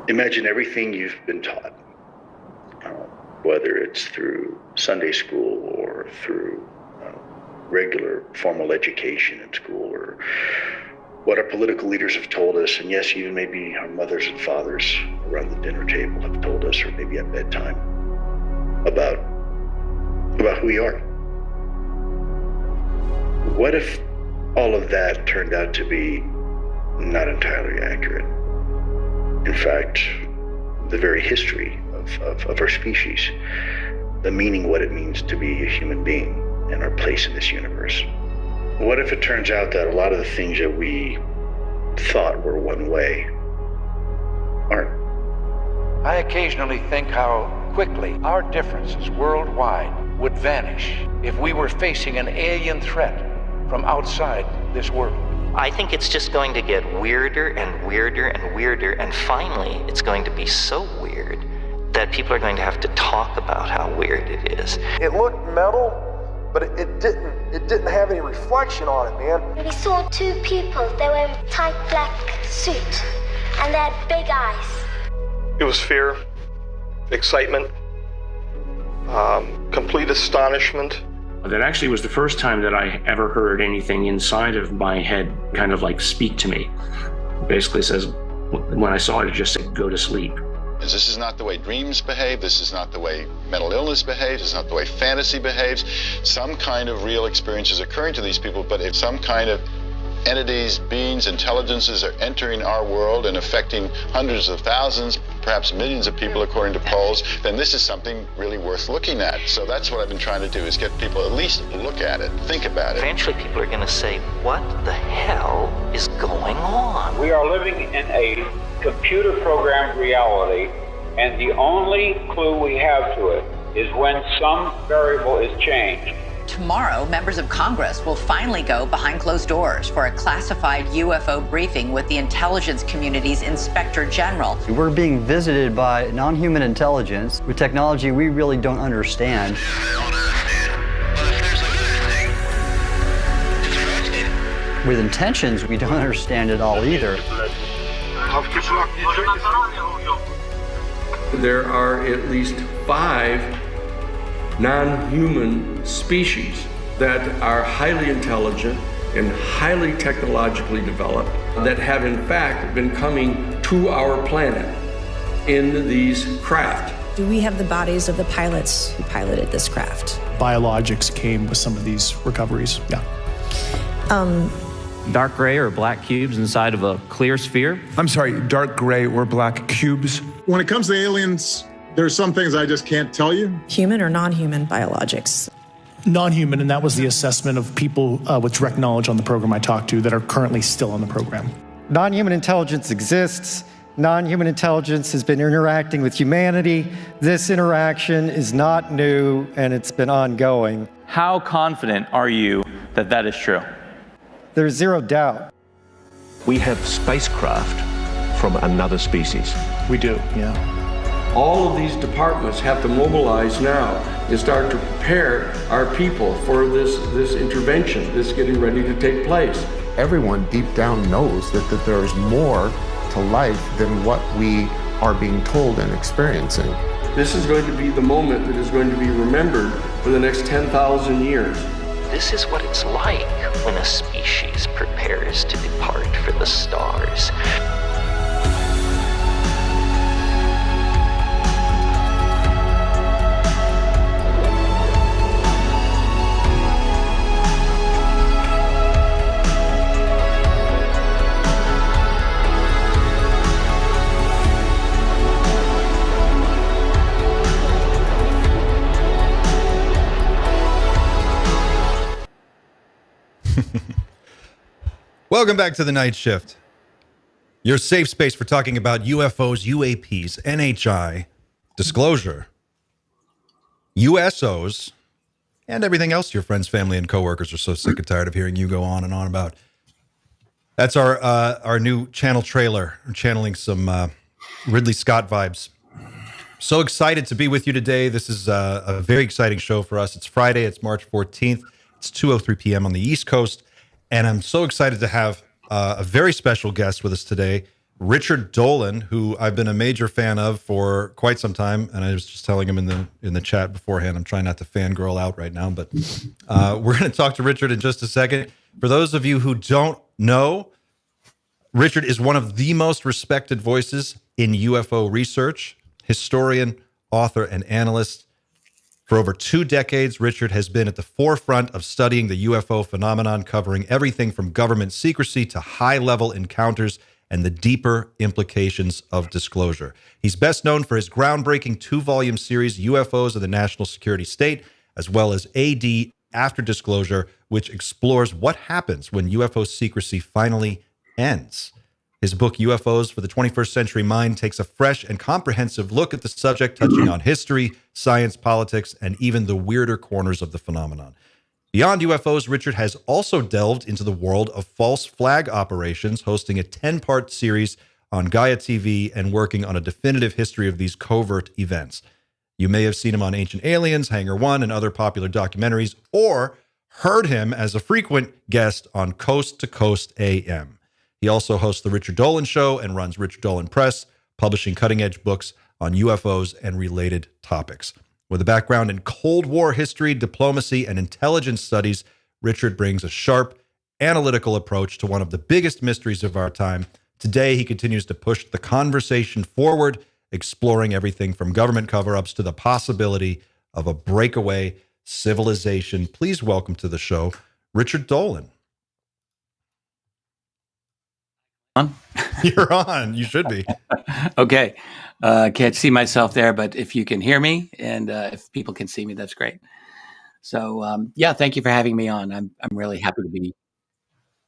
Imagine everything you've been taught, whether it's through Sunday school or through regular formal education in school, or what our political leaders have told us, and yes, even maybe our mothers and fathers around the dinner table have told us, or maybe at bedtime, about who we are. What if all of that turned out to be not entirely accurate? In fact, the very history of our species, the meaning, what it means to be a human being and our place in this universe. What if it turns out that a lot of the things that we thought were one way aren't? I occasionally think how quickly our differences worldwide would vanish if we were facing an alien threat from outside this world. I think it's just going to get weirder and weirder and weirder, and finally it's going to be so weird that people are going to have to talk about how weird it is. It looked metal, but it didn't have any reflection on it, man. We saw two people. They were in tight black suit, and they had big eyes. It was fear, excitement, complete astonishment. That actually was the first time that I ever heard anything inside of my head kind of like speak to me. It basically says, when I saw it, it just said, go to sleep. This is not the way dreams behave. This is not the way mental illness behaves. It's not the way fantasy behaves. Some kind of real experience is occurring to these people, but if some kind of entities, beings, intelligences are entering our world and affecting hundreds of thousands, perhaps millions of people according to polls, then this is something really worth looking at. So that's what I've been trying to do, is get people at least look at it, think about it. Eventually people are going to say, what the hell is going on? We are living in a computer-programmed reality, and the only clue we have to it is when some variable is changed. Tomorrow, members of Congress will finally go behind closed doors for a classified UFO briefing with the intelligence community's Inspector General. We're being visited by non-human intelligence with technology we really don't understand. With intentions we don't understand at all either. There are at least 5 non-human species that are highly intelligent and highly technologically developed that have in fact been coming to our planet in these craft. Do we have the bodies of the pilots who piloted this craft? Biologics came with some of these recoveries, yeah. Dark gray or black cubes inside of a clear sphere? I'm sorry, dark gray or black cubes? When it comes to aliens, there's some things I just can't tell you. Human or non-human biologics? Non-human, and that was the assessment of people with direct knowledge on the program I talked to that are currently still on the program. Non-human intelligence exists. Non-human intelligence has been interacting with humanity. This interaction is not new, and it's been ongoing. How confident are you that that is true? There's zero doubt. We have spacecraft from another species. We do, yeah. All of these departments have to mobilize now and start to prepare our people for this intervention, this getting ready to take place. Everyone deep down knows that there is more to life than what we are being told and experiencing. This is going to be the moment that is going to be remembered for the next 10,000 years. This is what it's like when a species prepares to depart for the stars. Welcome back to the Night Shift, your safe space for talking about UFOs, UAPs, NHI, disclosure, USOs, and everything else your friends, family, and coworkers are so sick and tired of hearing you go on and on about. That's our new channel trailer. We're channeling some Ridley Scott vibes. So excited to be with you today. This is a very exciting show for us. It's Friday. It's March 14th. It's 2:03 p.m. on the East Coast. And I'm so excited to have a very special guest with us today. Richard Dolan, who I've been a major fan of for quite some time, and I was just telling him in the chat beforehand, I'm trying not to fangirl out right now, but we're going to talk to Richard in just a second. For those of you who don't know, Richard is one of the most respected voices in UFO research, historian, author, and analyst. For over 2 decades, Richard has been at the forefront of studying the UFO phenomenon, covering everything from government secrecy to high-level encounters and the deeper implications of disclosure. He's best known for his groundbreaking 2-volume series, UFOs of the National Security State, as well as AD After Disclosure, which explores what happens when UFO secrecy finally ends. His book, UFOs for the 21st Century Mind, takes a fresh and comprehensive look at the subject, touching on history, science, politics, and even the weirder corners of the phenomenon. Beyond UFOs, Richard has also delved into the world of false flag operations, hosting a 10-part series on Gaia TV and working on a definitive history of these covert events. You may have seen him on Ancient Aliens, Hangar One, and other popular documentaries, or heard him as a frequent guest on Coast to Coast AM. He also hosts The Richard Dolan Show and runs Richard Dolan Press, publishing cutting-edge books on UFOs and related topics. With a background in Cold War history, diplomacy, and intelligence studies, Richard brings a sharp, analytical approach to one of the biggest mysteries of our time. Today, he continues to push the conversation forward, exploring everything from government cover-ups to the possibility of a breakaway civilization. Please welcome to the show, Richard Dolan. On? You're on. You should be. Okay. Can't see myself there, but if you can hear me and if people can see me, that's great. So, yeah, thank you for having me on. I'm really happy to be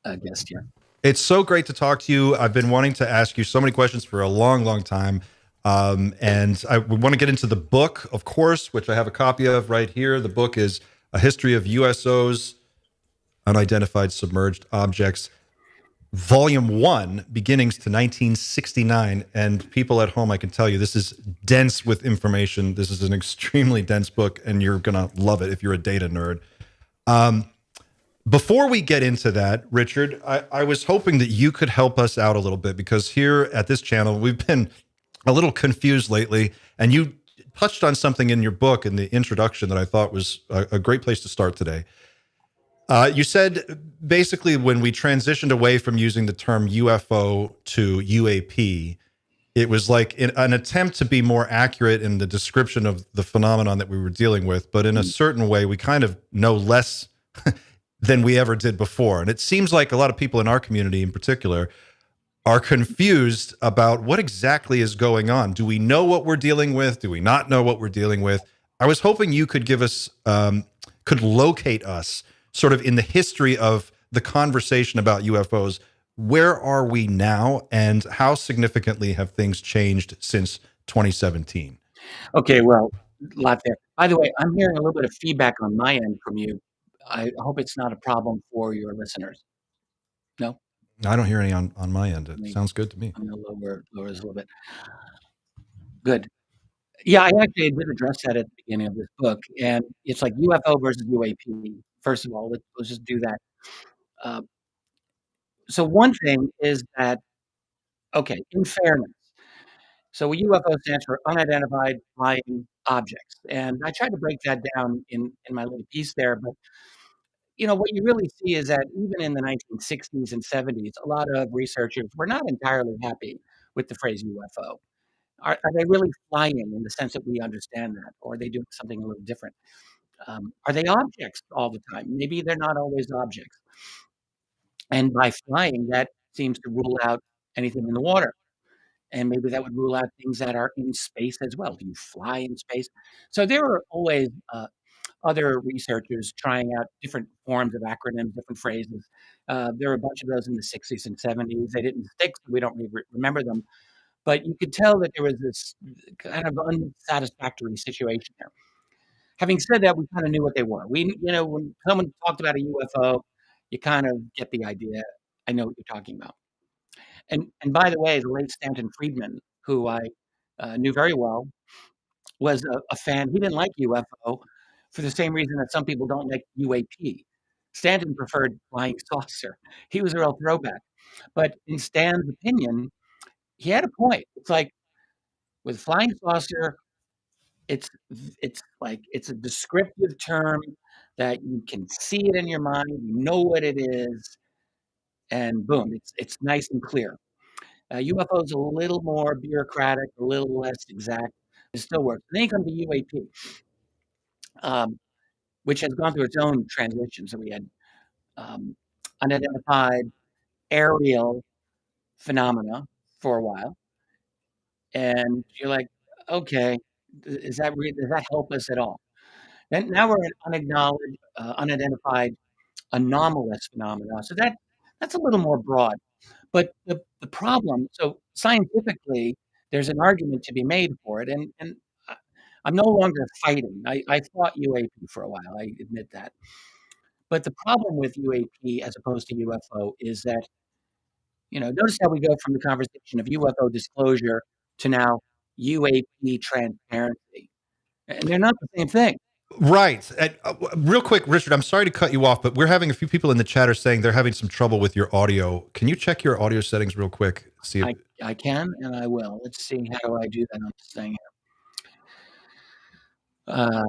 a guest here. It's so great to talk to you. I've been wanting to ask you so many questions for a long, long time. And I want to get into the book, of course, which I have a copy of right here. The book is A History of USOs, Unidentified Submerged Objects, Volume 1, Beginnings to 1969. And people at home, I can tell you, this is dense with information. This is an extremely dense book, and you're going to love it if you're a data nerd. Before we get into that, Richard, I was hoping that you could help us out a little bit, because here at this channel, we've been a little confused lately, and you touched on something in your book in the introduction that I thought was a great place to start today. You said basically when we transitioned away from using the term UFO to UAP, it was like an attempt to be more accurate in the description of the phenomenon that we were dealing with, but in a certain way, we kind of know less than we ever did before. And it seems like a lot of people in our community in particular are confused about what exactly is going on. Do we know what we're dealing with? Do we not know what we're dealing with? I was hoping you could give us, could locate us sort of in the history of the conversation about UFOs. Where are we now, and how significantly have things changed since 2017? Okay, well, a lot there. By the way, I'm hearing a little bit of feedback on my end from you. I hope it's not a problem for your listeners. No? I don't hear any on my end. It sounds good to me. I'm going to lower this a little bit. Good. Yeah, I actually did address that at the beginning of this book, and it's like UFO versus UAP. First of all, let's just do that. So one thing is that, okay, in fairness, so UFO stands for Unidentified Flying Objects, and I tried to break that down in my little piece there, but what you really see is that even in the 1960s and 70s, a lot of researchers were not entirely happy with the phrase UFO. Are they really flying in the sense that we understand that, or are they doing something a little different? Are they objects all the time? Maybe they're not always objects. And by flying, that seems to rule out anything in the water. And maybe that would rule out things that are in space as well. Do you fly in space? So there are always other researchers trying out different forms of acronyms, different phrases. There were a bunch of those in the 60s and 70s. They didn't stick, so we don't really remember them. But you could tell that there was this kind of unsatisfactory situation there. Having said that, we kind of knew what they were. When someone talked about a UFO, you kind of get the idea. I know what you're talking about. And by the way, the late Stanton Friedman, who I knew very well, was a fan. He didn't like UFO for the same reason that some people don't like UAP. Stanton preferred flying saucer. He was a real throwback. But in Stan's opinion, he had a point. It's like with flying saucer, it's like it's a descriptive term that you can see it in your mind, you know what it is, and boom, it's nice and clear. UFO is a little more bureaucratic, a little less exact. It still works. Then you come to UAP, which has gone through its own transition. So we had unidentified aerial phenomena for a while, and you're like, okay, does that help us at all? And now we're in unacknowledged, unidentified anomalous phenomena. So that's a little more broad. But the problem, so scientifically, there's an argument to be made for it, and I'm no longer fighting. I thought UAP for a while. I admit that. But the problem with UAP as opposed to UFO is that, notice how we go from the conversation of UFO disclosure to now UAP transparency. And they're not the same thing. Right. Real quick, Richard, I'm sorry to cut you off, but we're having a few people in the chat are saying they're having some trouble with your audio. Can you check your audio settings real quick? See if I can, and I will. Let's see. How do I do that on this thing here?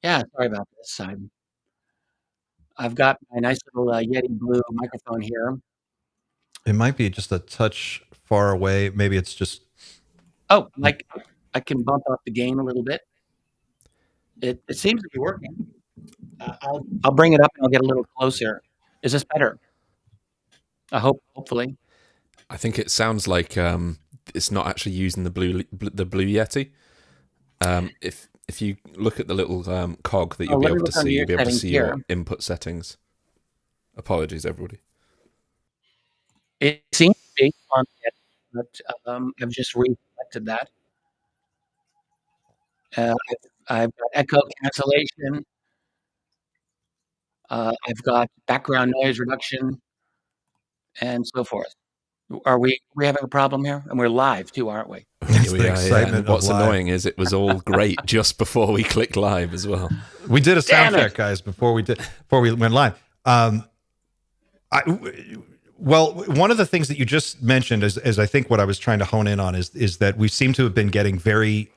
Yeah, sorry about this. I've got my nice little Yeti Blue microphone here. It might be just a touch far away. Maybe it's just... Oh, like I can bump up the gain a little bit. It seems to be working. I'll bring it up and I'll get a little closer. Is this better? Hopefully. I think it sounds like it's not actually using the blue Yeti. If you look at the little cog that you'll be able to see, you'll be able to see your input settings. Apologies, everybody. It seems to be on it, but I've just reselected that. I've got echo cancellation. I've got background noise reduction, and so forth. Are we having a problem here? And we're live too, aren't we? We are, yeah. What's annoying is it was all great just before we clicked live as well. We did a sound check, guys, before we went live. Well, one of the things that you just mentioned is I think what I was trying to hone in on is that we seem to have been getting very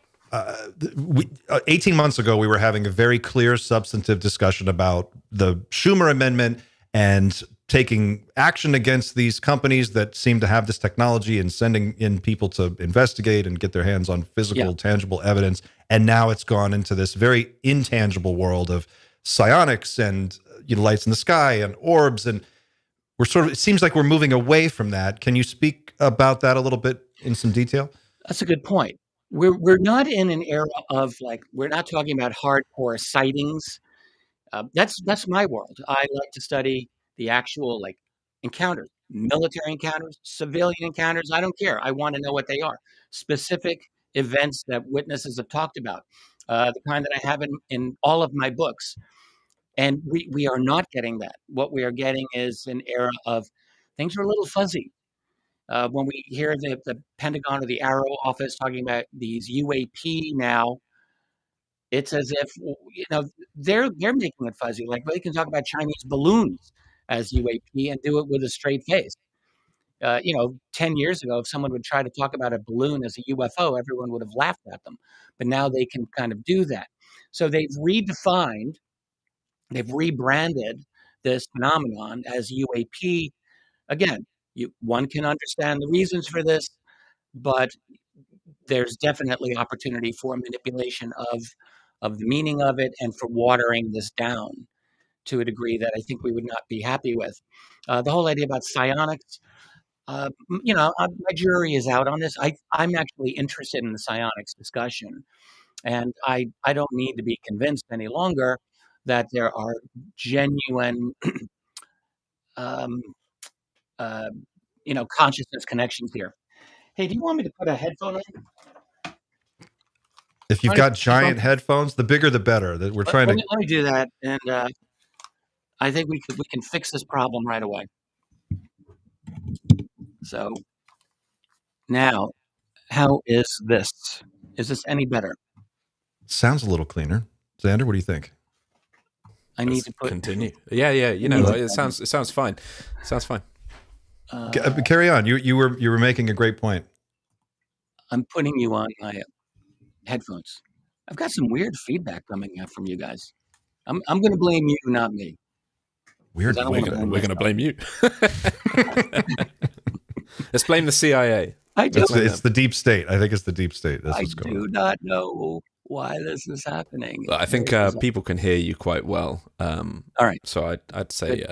18 months ago, we were having a very clear substantive discussion about the Schumer Amendment and taking action against these companies that seem to have this technology and sending in people to investigate and get their hands on physical, tangible evidence. And now it's gone into this very intangible world of psionics and lights in the sky and orbs. And it seems like we're moving away from that. Can you speak about that a little bit in some detail? That's a good point. We're not in an era of we're not talking about hardcore sightings. That's my world. I like to study the actual encounters, military encounters, civilian encounters. I don't care. I want to know what they are. Specific events that witnesses have talked about, the kind that I have in all of my books. And we are not getting that. What we are getting is an era of things are a little fuzzy. When we hear the Pentagon or the Arrow office talking about these UAP now, it's as if they're making it fuzzy. Like they can talk about Chinese balloons as UAP and do it with a straight face. 10 years ago, if someone would try to talk about a balloon as a UFO, everyone would have laughed at them. But now they can kind of do that. So they've rebranded this phenomenon as UAP. Again, one can understand the reasons for this, but there's definitely opportunity for manipulation of the meaning of it and for watering this down to a degree that I think we would not be happy with. The whole idea about psionics, my jury is out on this. I'm actually interested in the psionics discussion, and I don't need to be convinced any longer that there are genuine consciousness connections here. Hey, do you want me to put a headphone on? If you've got giant headphones, the bigger the better. That we're trying to. Let me do that, and I think we can fix this problem right away. So now, how is this? Is this any better? Sounds a little cleaner. Xander, what do you think? I need to continue. Yeah. It sounds fine. Sounds fine. Carry on. You were making a great point. I'm putting you on my headphones. I've got some weird feedback coming out from you guys. I'm going to blame you, not me. Weird. We're going to blame you. Let's blame the CIA. It's the deep state. I think it's the deep state. That's what's going on. I do not know why this is happening. I think people can hear you quite well. All right. So I'd say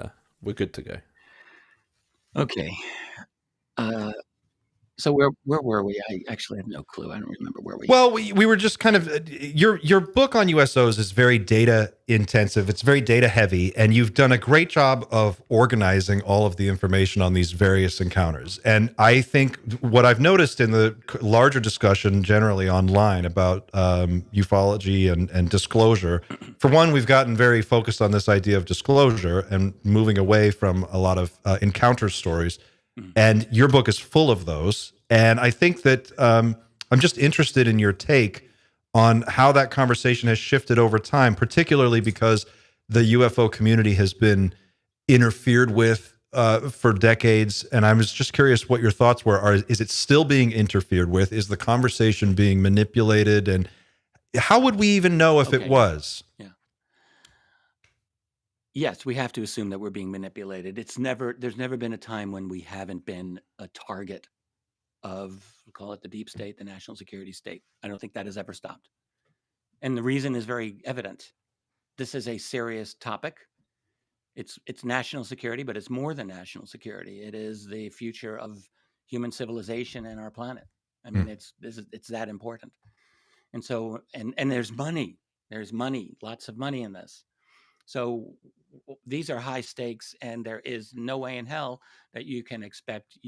we're good to go. Okay. So where were we? I actually have no clue. I don't remember where we. Well, we were just kind of your book on USOs is very data intensive. It's very data heavy, and you've done a great job of organizing all of the information on these various encounters. And I think what I've noticed in the larger discussion generally online about ufology and disclosure, for one, we've gotten very focused on this idea of disclosure and moving away from a lot of encounter stories. And your book is full of those. And I think that I'm just interested in your take on how that conversation has shifted over time, particularly because the UFO community has been interfered with for decades. And I was just curious what your thoughts were. Is it still being interfered with? Is the conversation being manipulated? And how would we even know if it was? Yeah. Yes, we have to assume that we're being manipulated. There's never been a time when we haven't been a target of, call it the deep state, the national security state. I don't think that has ever stopped. And the reason is very evident. This is a serious topic. It's national security, but it's more than national security. It is the future of human civilization and our planet. I mean, it's that important. And so, and there's money. There's money, lots of money in this. So these are high stakes, and there is no way in hell that you can expect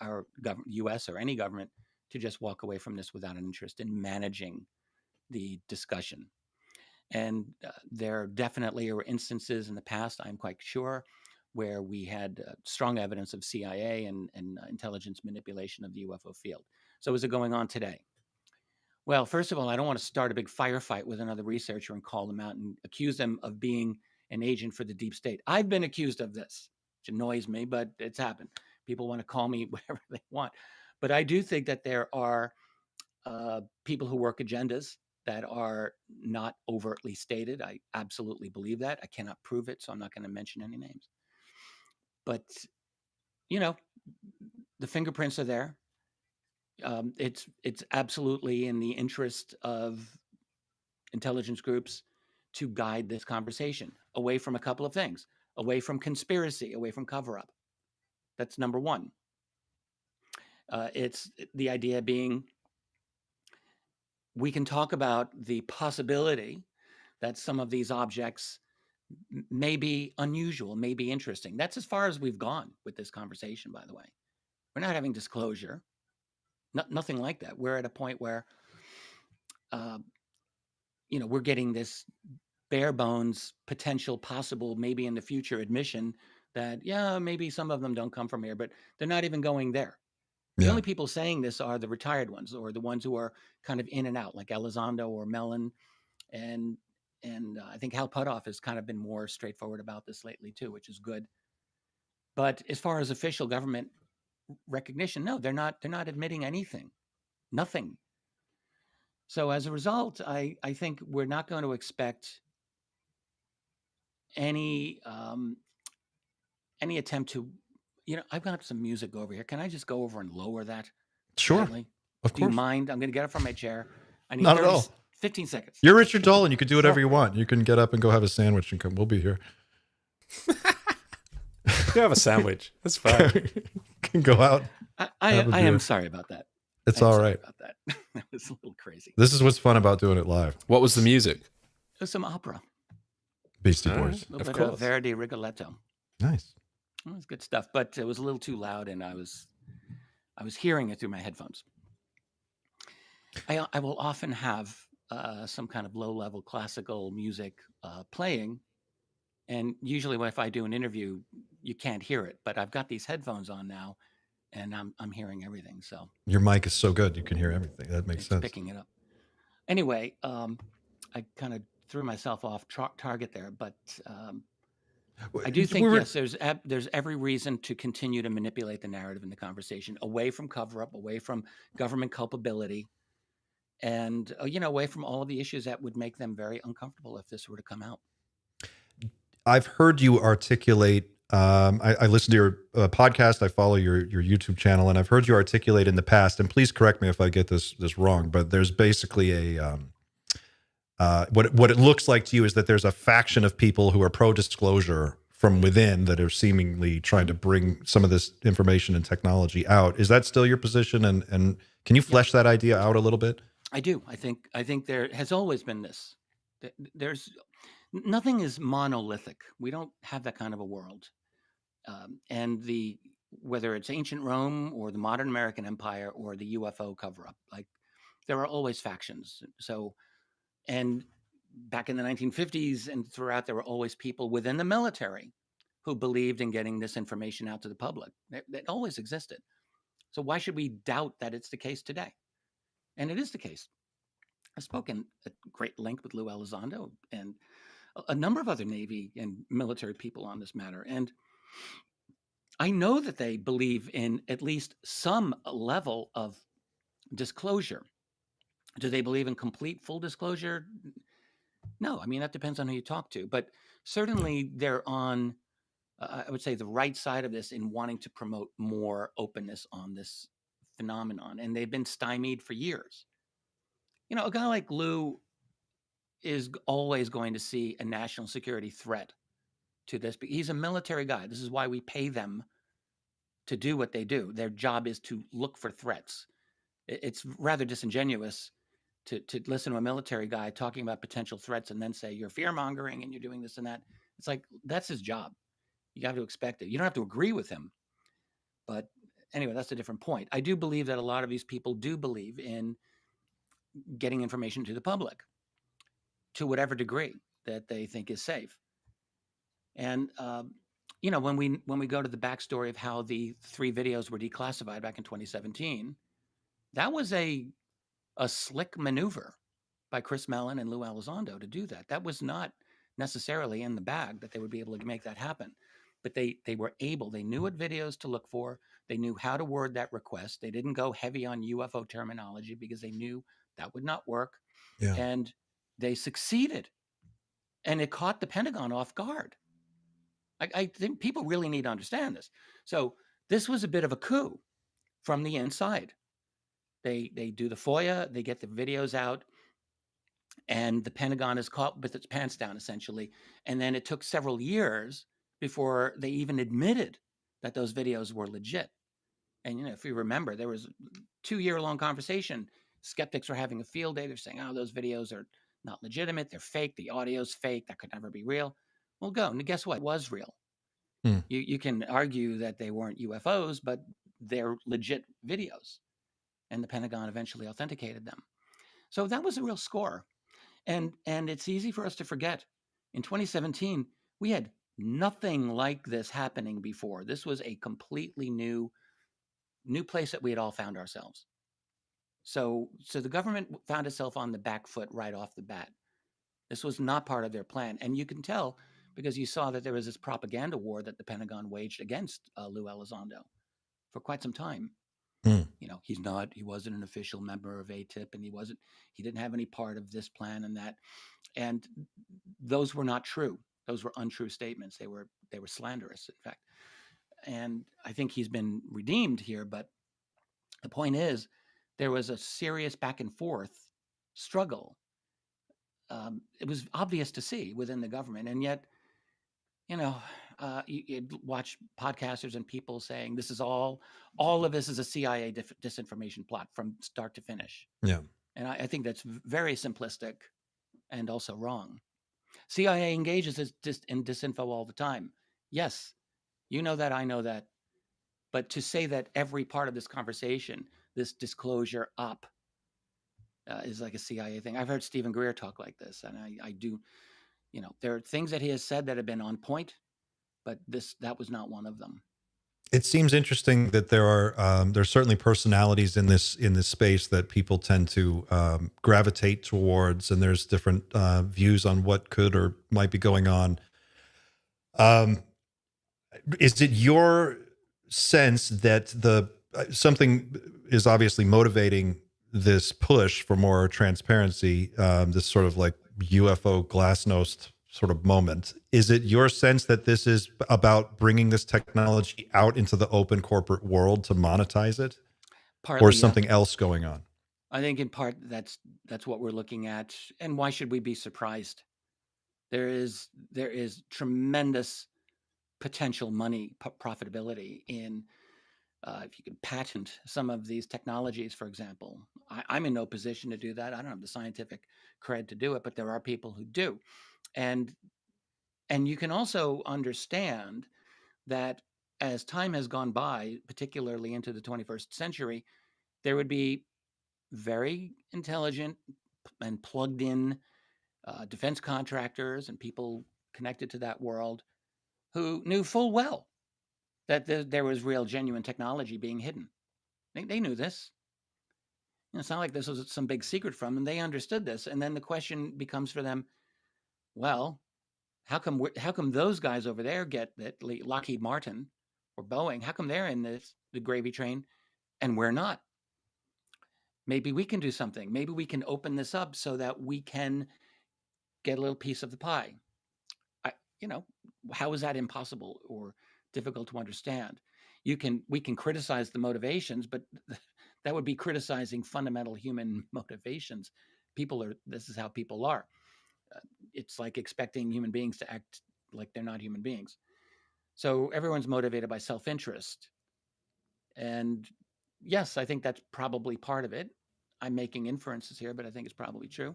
our government, U.S. or any government, to just walk away from this without an interest in managing the discussion. And there definitely are instances in the past, I'm quite sure, where we had strong evidence of CIA and intelligence manipulation of the UFO field. So is it going on today? Well, first of all, I don't want to start a big firefight with another researcher and call them out and accuse them of being an agent for the deep state. I've been accused of this, which annoys me, but it's happened. People want to call me whatever they want. But I do think that there are people who work agendas that are not overtly stated. I absolutely believe that. I cannot prove it, so I'm not going to mention any names. But, you know, the fingerprints are there. It's absolutely in the interest of intelligence groups to guide this conversation away from a couple of things, away from conspiracy, away from cover-up. That's number one. It's the idea being we can talk about the possibility that some of these objects may be unusual, may be interesting. That's as far as we've gone with this conversation, by the way. We're not having disclosure. Nothing like that. We're at a point where, we're getting this bare bones, potential, possible, maybe in the future admission that, yeah, maybe some of them don't come from here, but they're not even going there. Yeah. The only people saying this are the retired ones or the ones who are kind of in and out, like Elizondo or Mellon. And I think Hal Puthoff has kind of been more straightforward about this lately too, which is good. But as far as official government recognition, no, they're not admitting anything, nothing. So as a result, I think we're not going to expect any attempt to, I've got some music over here. Can I just go over and lower that? Sure. Gently? Of course. Do you mind? I'm going to get up from my chair. I need not at all. 15 seconds. You're Richard Dolan. You could do whatever you want. You can get up and go have a sandwich and come. We'll be here. Go have a sandwich. That's fine. Can go out. I am sorry about that. It's all right. About that. That was a little crazy. This is what's fun about doing it live. What was the music? It was some opera. Beastie Boys. A little bit of Verdi Rigoletto. Nice. It was good stuff, but it was a little too loud, and I was hearing it through my headphones. I will often have some kind of low-level classical music playing, and usually if I do an interview, you can't hear it. But I've got these headphones on now, and I'm hearing everything. So your mic is so good, you can hear everything. That makes sense. Picking it up. Anyway, I kind of threw myself off target there, but I do think, yes, there's every reason to continue to manipulate the narrative in the conversation, away from cover-up, away from government culpability, and away from all of the issues that would make them very uncomfortable if this were to come out. I've heard you articulate. I listen to your podcast. I follow your YouTube channel, and I've heard you articulate in the past. And please correct me if I get this wrong. But there's basically a what it looks like to you is that there's a faction of people who are pro-disclosure from within that are seemingly trying to bring some of this information and technology out. Is that still your position? And can you flesh that idea out a little bit? I do. I think there has always been this. There's nothing is monolithic. We don't have that kind of a world. And whether it's ancient Rome or the modern American empire or the UFO cover-up, like there are always factions. So, and back in the 1950s and throughout, there were always people within the military who believed in getting this information out to the public. That always existed. So why should we doubt that it's the case today? And it is the case. I've spoken at great length with Lou Elizondo and a number of other Navy and military people on this matter. And I know that they believe in at least some level of disclosure. Do they believe in complete, full disclosure? No. I mean, that depends on who you talk to. But certainly they're on, I would say, the right side of this in wanting to promote more openness on this phenomenon. And they've been stymied for years. A guy like Lou is always going to see a national security threat to this. But he's a military guy. This is why we pay them to do what they do. Their job is to look for threats. It's rather disingenuous to listen to a military guy talking about potential threats and then say you're fear-mongering and you're doing this and that. It's like, that's his job. You have to expect it. You don't have to agree with him. But anyway, that's a different point. I do believe that a lot of these people do believe in getting information to the public to whatever degree that they think is safe. And, when we go to the backstory of how the 3 videos were declassified back in 2017, that was a slick maneuver by Chris Mellon and Lou Elizondo to do that. That was not necessarily in the bag that they would be able to make that happen. But they were able, they knew what videos to look for. They knew how to word that request. They didn't go heavy on UFO terminology because they knew that would not work. Yeah. And they succeeded. And it caught the Pentagon off guard. I think people really need to understand this. So this was a bit of a coup from the inside. They do the FOIA, they get the videos out, and the Pentagon is caught with its pants down, essentially. And then it took several years before they even admitted that those videos were legit. And, if you remember, there was a 2-year-long conversation. Skeptics were having a field day. They're saying, oh, those videos are not legitimate. They're fake. The audio's fake. That could never be real. Well, go. And guess what? It was real. You can argue that they weren't UFOs, but they're legit videos. And the Pentagon eventually authenticated them. So that was a real score. And it's easy for us to forget. In 2017, we had nothing like this happening before. This was a completely new place that we had all found ourselves. So the government found itself on the back foot right off the bat. This was not part of their plan. And you can tell because you saw that there was this propaganda war that the Pentagon waged against Lou Elizondo for quite some time. He wasn't an official member of ATIP, and he didn't have any part of this plan and that. And those were not true. Those were untrue statements. They were slanderous, in fact. And I think he's been redeemed here. But the point is, there was a serious back and forth struggle. It was obvious to see within the government. And yet, you watch podcasters and people saying this is all of this is a CIA disinformation plot from start to finish. Yeah. And I think that's very simplistic and also wrong. CIA engages in disinfo all the time. Yes, you know that, I know that. But to say that every part of this conversation, this disclosure up, is like a CIA thing. I've heard Stephen Greer talk like this, and I do, there are things that he has said that have been on point, but that was not one of them. It seems interesting that there's certainly personalities in this space that people tend to gravitate towards, and there's different views on what could or might be going on. Is it your sense that something is obviously motivating this push for more transparency, this sort of like UFO glasnost sort of moment? Is it your sense that this is about bringing this technology out into the open corporate world to monetize it? Partly, or something else going on? I think in part that's what we're looking at. And why should we be surprised? There is tremendous potential money profitability in if you can patent some of these technologies, for example. I'm in no position to do that. I don't have the scientific cred to do it, but there are people who do. And you can also understand that as time has gone by, particularly into the 21st century, there would be very intelligent and plugged in defense contractors and people connected to that world who knew full well that there was real, genuine technology being hidden. They knew this. It's not like this was some big secret from them. They understood this. And then the question becomes for them, well, how come those guys over there get that, Lockheed Martin or Boeing, how come they're in the gravy train and we're not? Maybe we can do something. Maybe we can open this up so that we can get a little piece of the pie. How is that impossible or difficult to understand? We can criticize the motivations, but that would be criticizing fundamental human motivations. This is how people are. It's like expecting human beings to act like they're not human beings. So everyone's motivated by self-interest. And yes, I think that's probably part of it. I'm making inferences here, but I think it's probably true.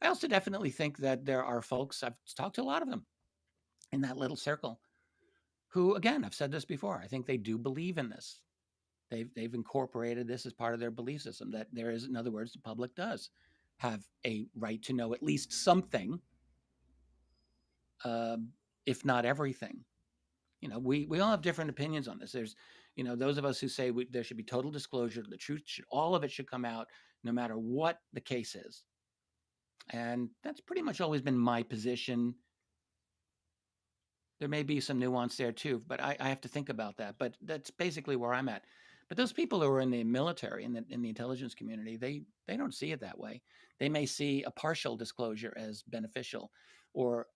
I also definitely think that there are folks, I've talked to a lot of them in that little circle, who, again, I've said this before, I think they do believe in this. They've incorporated this as part of their belief system, that there is, in other words, the public does have a right to know at least something, if not everything. We all have different opinions on this. There's, those of us who say there should be total disclosure, the truth all of it should come out, no matter what the case is. And that's pretty much always been my position. There may be some nuance there too, but I have to think about that. But that's basically where I'm at. But those people who are in the military, in the intelligence community, they don't see it that way. They may see a partial disclosure as beneficial, or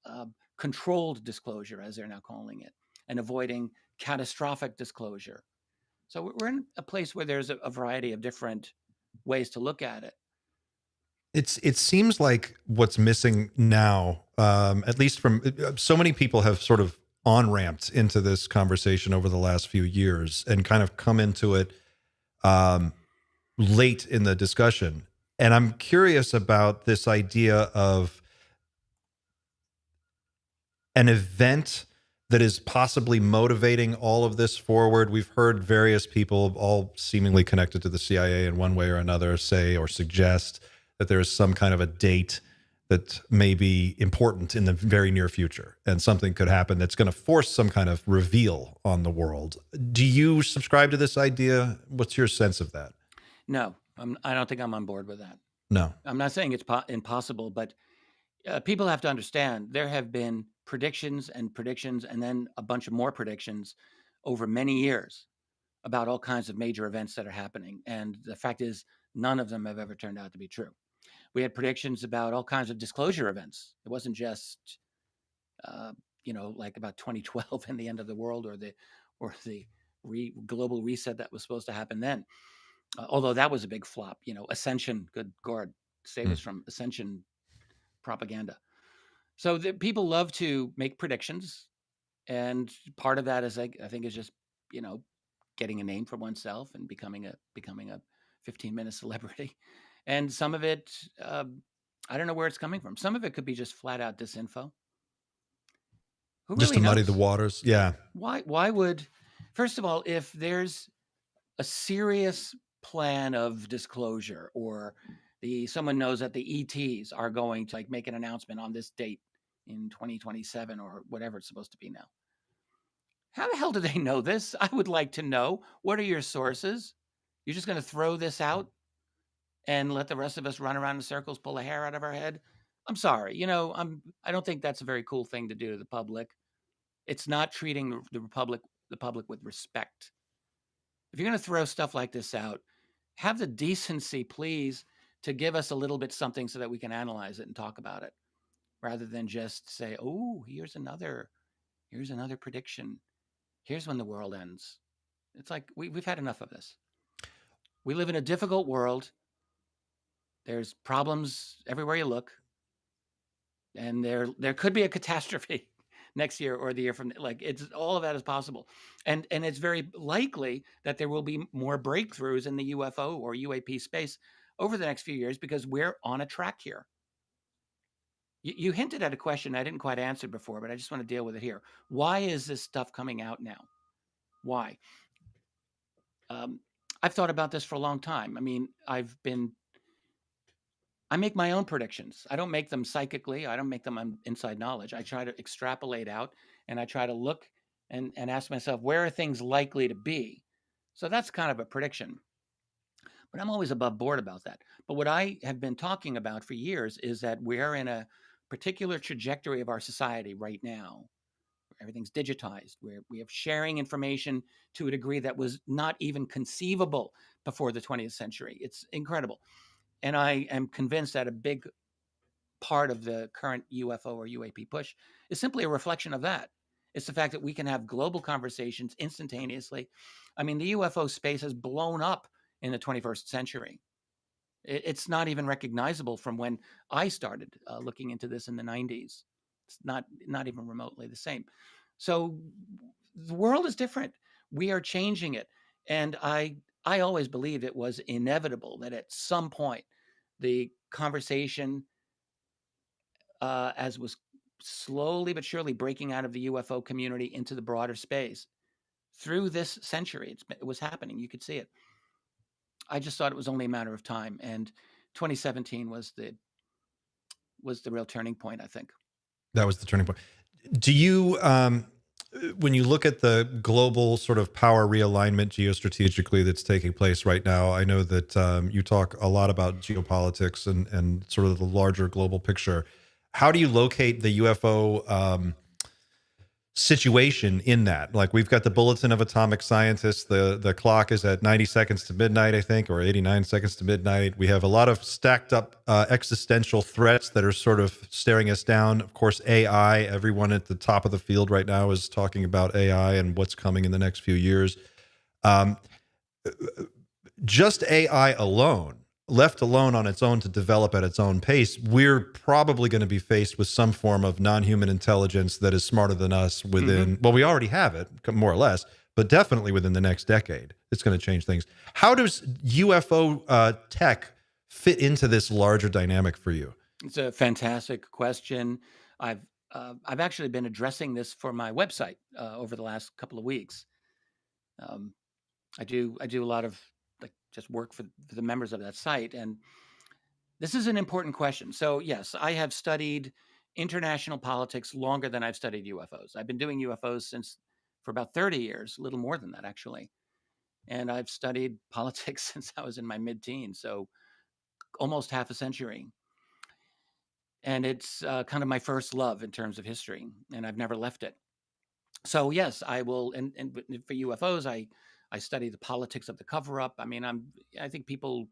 controlled disclosure, as they're now calling it, and avoiding catastrophic disclosure. So we're in a place where there's a variety of different ways to look at it. It seems like what's missing now, at least from so many people have sort of on-ramped into this conversation over the last few years and kind of come into it late in the discussion. And I'm curious about this idea of an event that is possibly motivating all of this forward. We've heard various people, all seemingly connected to the CIA in one way or another, say or suggest that there is some kind of a date that may be important in the very near future, and something could happen that's going to force some kind of reveal on the world. Do you subscribe to this idea? What's your sense of that? No, I don't think I'm on board with that. No. I'm not saying it's impossible, but people have to understand there have been predictions and then a bunch of more predictions over many years about all kinds of major events that are happening. And the fact is, none of them have ever turned out to be true. We had predictions about all kinds of disclosure events. It wasn't just, like about 2012 and the end of the world, or the global reset that was supposed to happen then. Although that was a big flop. Ascension, good God, save us from Ascension propaganda. So people love to make predictions, and part of that is, I think, is just getting a name for oneself and becoming a 15-minute celebrity. And some of it, I don't know where it's coming from. Some of it could be just flat out disinfo. Who just really to muddy knows? The waters. Yeah. Why would, first of all, if there's a serious plan of disclosure, or someone knows that the ETs are going to make an announcement on this date in 2027 or whatever it's supposed to be now. How the hell do they know this? I would like to know. What are your sources? You're just going to throw this out and let the rest of us run around in circles, pull a hair out of our head? I'm sorry. I don't think that's a very cool thing to do to the public. It's not treating the public with respect. If you're going to throw stuff like this out, have the decency, please, to give us a little bit something so that we can analyze it and talk about it, rather than just say, "Oh, here's another prediction. Here's when the world ends." It's like we've had enough of this. We live in a difficult world. There's problems everywhere you look, and there could be a catastrophe next year or the year from, like, it's all of that is possible, and it's very likely that there will be more breakthroughs in the UFO or UAP space over the next few years, because we're on a track here. You hinted at a question I didn't quite answer before, but I just want to deal with it here. Why is this stuff coming out now? Why? I've thought about this for a long time. I mean, I make my own predictions. I don't make them psychically. I don't make them on inside knowledge. I try to extrapolate out, and I try to look and ask myself, where are things likely to be? So that's kind of a prediction. But I'm always above board about that. But what I have been talking about for years is that we're in a particular trajectory of our society right now. Everything's digitized. We have sharing information to a degree that was not even conceivable before the 20th century. It's incredible. And I am convinced that a big part of the current UFO or UAP push is simply a reflection of that. It's the fact that we can have global conversations instantaneously. I mean, the UFO space has blown up in the 21st century. It's not even recognizable from when I started looking into this in the 90s. It's not even remotely the same. So the world is different. We are changing it. And I always believed it was inevitable that at some point the conversation, as was slowly but surely breaking out of the UFO community into the broader space through this century, it was happening. You could see it. I just thought it was only a matter of time. And 2017 was the real turning point, I think. That was the turning point. Do you, when you look at the global sort of power realignment geostrategically that's taking place right now, I know that you talk a lot about geopolitics and sort of the larger global picture. How do you locate the UFO situation in that? Like, we've got the Bulletin of Atomic Scientists. The clock is at 90 seconds to midnight, I think, or 89 seconds to midnight. We have a lot of stacked up existential threats that are sort of staring us down. Of course, AI, everyone at the top of the field right now is talking about AI and what's coming in the next few years. Just AI alone, left alone on its own to develop at its own pace, we're probably going to be faced with some form of non-human intelligence that is smarter than us within, well, we already have it, more or less, but definitely within the next decade. It's going to change things. How does UFO tech fit into this larger dynamic for you? It's a fantastic question. I've actually been addressing this for my website over the last couple of weeks. I do a lot of just work for the members of that site. And this is an important question. So yes, I have studied international politics longer than I've studied UFOs. I've been doing UFOs for about 30 years, a little more than that, actually. And I've studied politics since I was in my mid-teens, so almost half a century. And it's kind of my first love in terms of history, and I've never left it. So yes, I will. And for UFOs, I study the politics of the cover-up. I mean, I think people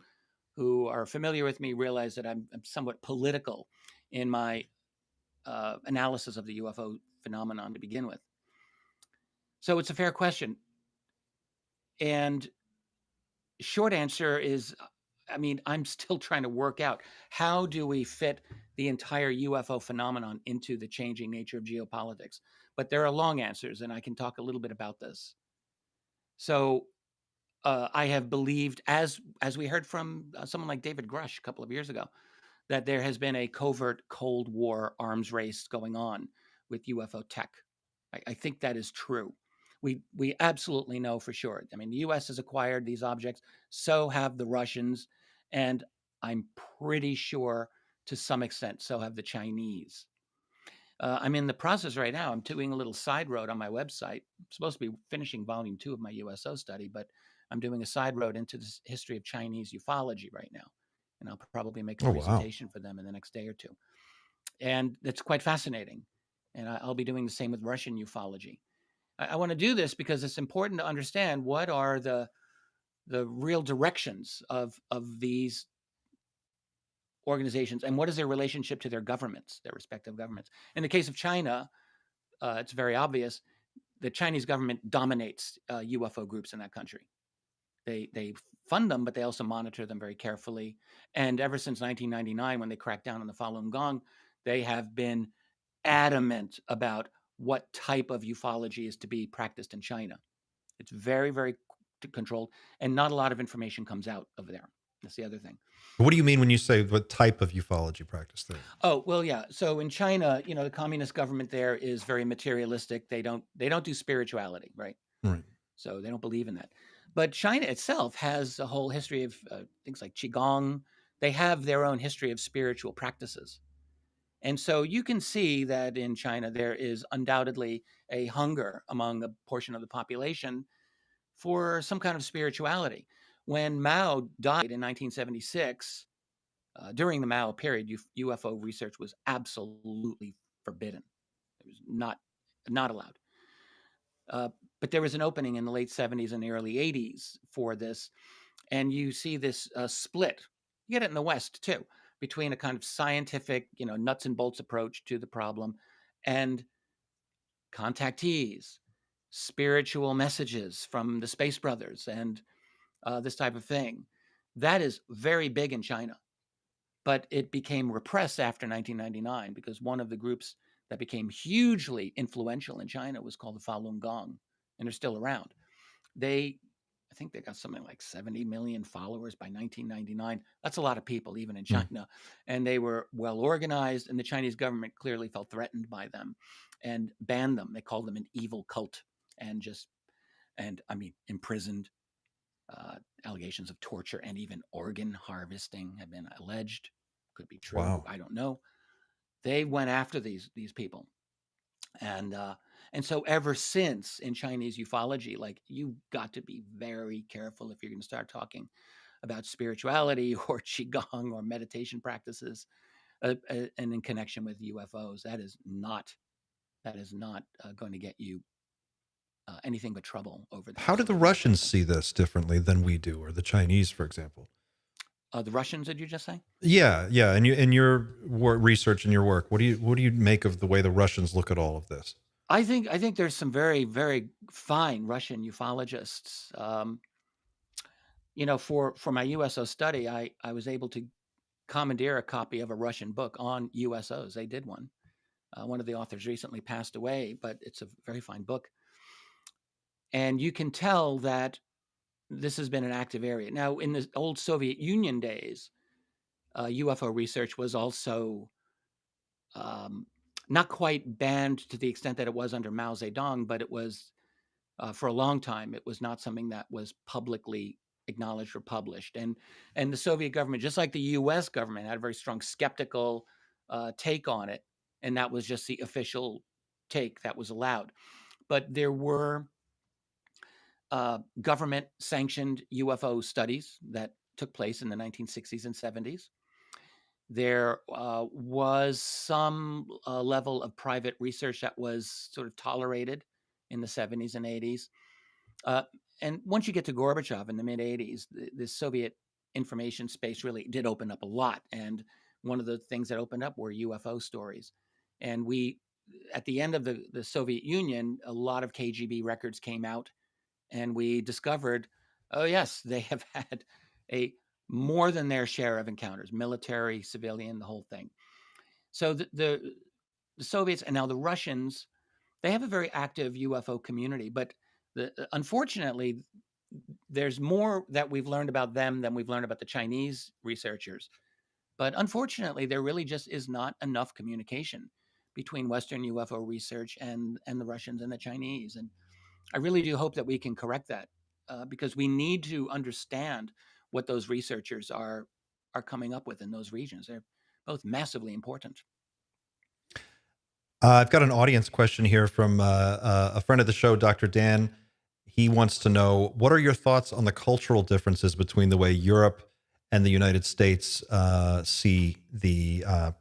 who are familiar with me realize that I'm somewhat political in my analysis of the UFO phenomenon to begin with. So it's a fair question. And short answer is, I mean, I'm still trying to work out how do we fit the entire UFO phenomenon into the changing nature of geopolitics. But there are long answers, and I can talk a little bit about this. So I have believed, as we heard from someone like David Grush a couple of years ago, that there has been a covert Cold War arms race going on with UFO tech. I think that is true. We absolutely know for sure. I mean, the U.S. has acquired these objects, so have the Russians, and I'm pretty sure to some extent so have the Chinese. I'm in the process right now. I'm doing a little side road on my website. I'm supposed to be finishing volume 2 of my USO study, but I'm doing a side road into the history of Chinese ufology right now. And I'll probably make a presentation for them in the next day or two. And it's quite fascinating. And I'll be doing the same with Russian ufology. I want to do this because it's important to understand what are the real directions of these organizations and what is their relationship to their governments, their respective governments. In the case of China, it's very obvious. The Chinese government dominates UFO groups in that country. They fund them, but they also monitor them very carefully. And ever since 1999, when they cracked down on the Falun Gong, they have been adamant about what type of ufology is to be practiced in China. It's very, very controlled, and not a lot of information comes out of there. That's the other thing. What do you mean when you say what type of ufology practice there? Oh, well, yeah. So in China, the communist government there is very materialistic. They don't do spirituality, right? Right. So they don't believe in that. But China itself has a whole history of things like Qigong. They have their own history of spiritual practices. And so you can see that in China, there is undoubtedly a hunger among a portion of the population for some kind of spirituality. When Mao died in 1976, during the Mao period, UFO research was absolutely forbidden. It was not allowed. But there was an opening in the late 70s and the early 80s for this. And you see this split. You get it in the West, too, between a kind of scientific, nuts and bolts approach to the problem and contactees, spiritual messages from the Space Brothers and this type of thing. That is very big in China. But it became repressed after 1999 because one of the groups that became hugely influential in China was called the Falun Gong, and they're still around. I think they got something like 70 million followers by 1999. That's a lot of people, even in China. And they were well organized, and the Chinese government clearly felt threatened by them and banned them. They called them an evil cult and imprisoned. Allegations of torture and even organ harvesting have been alleged. Could be true. Wow. I don't know. They went after these people, and so ever since in Chinese ufology, like, you've got to be very careful if you're going to start talking about spirituality or qigong or meditation practices, and in connection with UFOs. That is not going to get you anything but trouble over there. How do the Russians see this differently than we do, or the Chinese, for example? The Russians, did you just say? Yeah. And in your research and your work, what do you make of the way the Russians look at all of this? I think there's some very, very fine Russian ufologists. For my USO study, I was able to commandeer a copy of a Russian book on USOs. They did one. One of the authors recently passed away, but it's a very fine book. And you can tell that this has been an active area. Now, in the old Soviet Union days, UFO research was also not quite banned to the extent that it was under Mao Zedong, but it was, for a long time, it was not something that was publicly acknowledged or published. And the Soviet government, just like the US government, had a very strong skeptical take on it. And that was just the official take that was allowed. But there were government-sanctioned UFO studies that took place in the 1960s and 70s. There was some level of private research that was sort of tolerated in the 70s and 80s. And once you get to Gorbachev in the mid-80s, the Soviet information space really did open up a lot. And one of the things that opened up were UFO stories. And at the end of the Soviet Union, a lot of KGB records came out. And we discovered, oh yes, they have had more than their share of encounters, military, civilian, the whole thing. So the Soviets and now the Russians, they have a very active UFO community. But unfortunately, there's more that we've learned about them than we've learned about the Chinese researchers. But unfortunately, there really just is not enough communication between Western UFO research and the Russians and the Chinese. And I really do hope that we can correct that because we need to understand what those researchers are coming up with in those regions. They're both massively important. I've got an audience question here from a friend of the show, Dr. Dan. He wants to know, what are your thoughts on the cultural differences between the way Europe and the United States see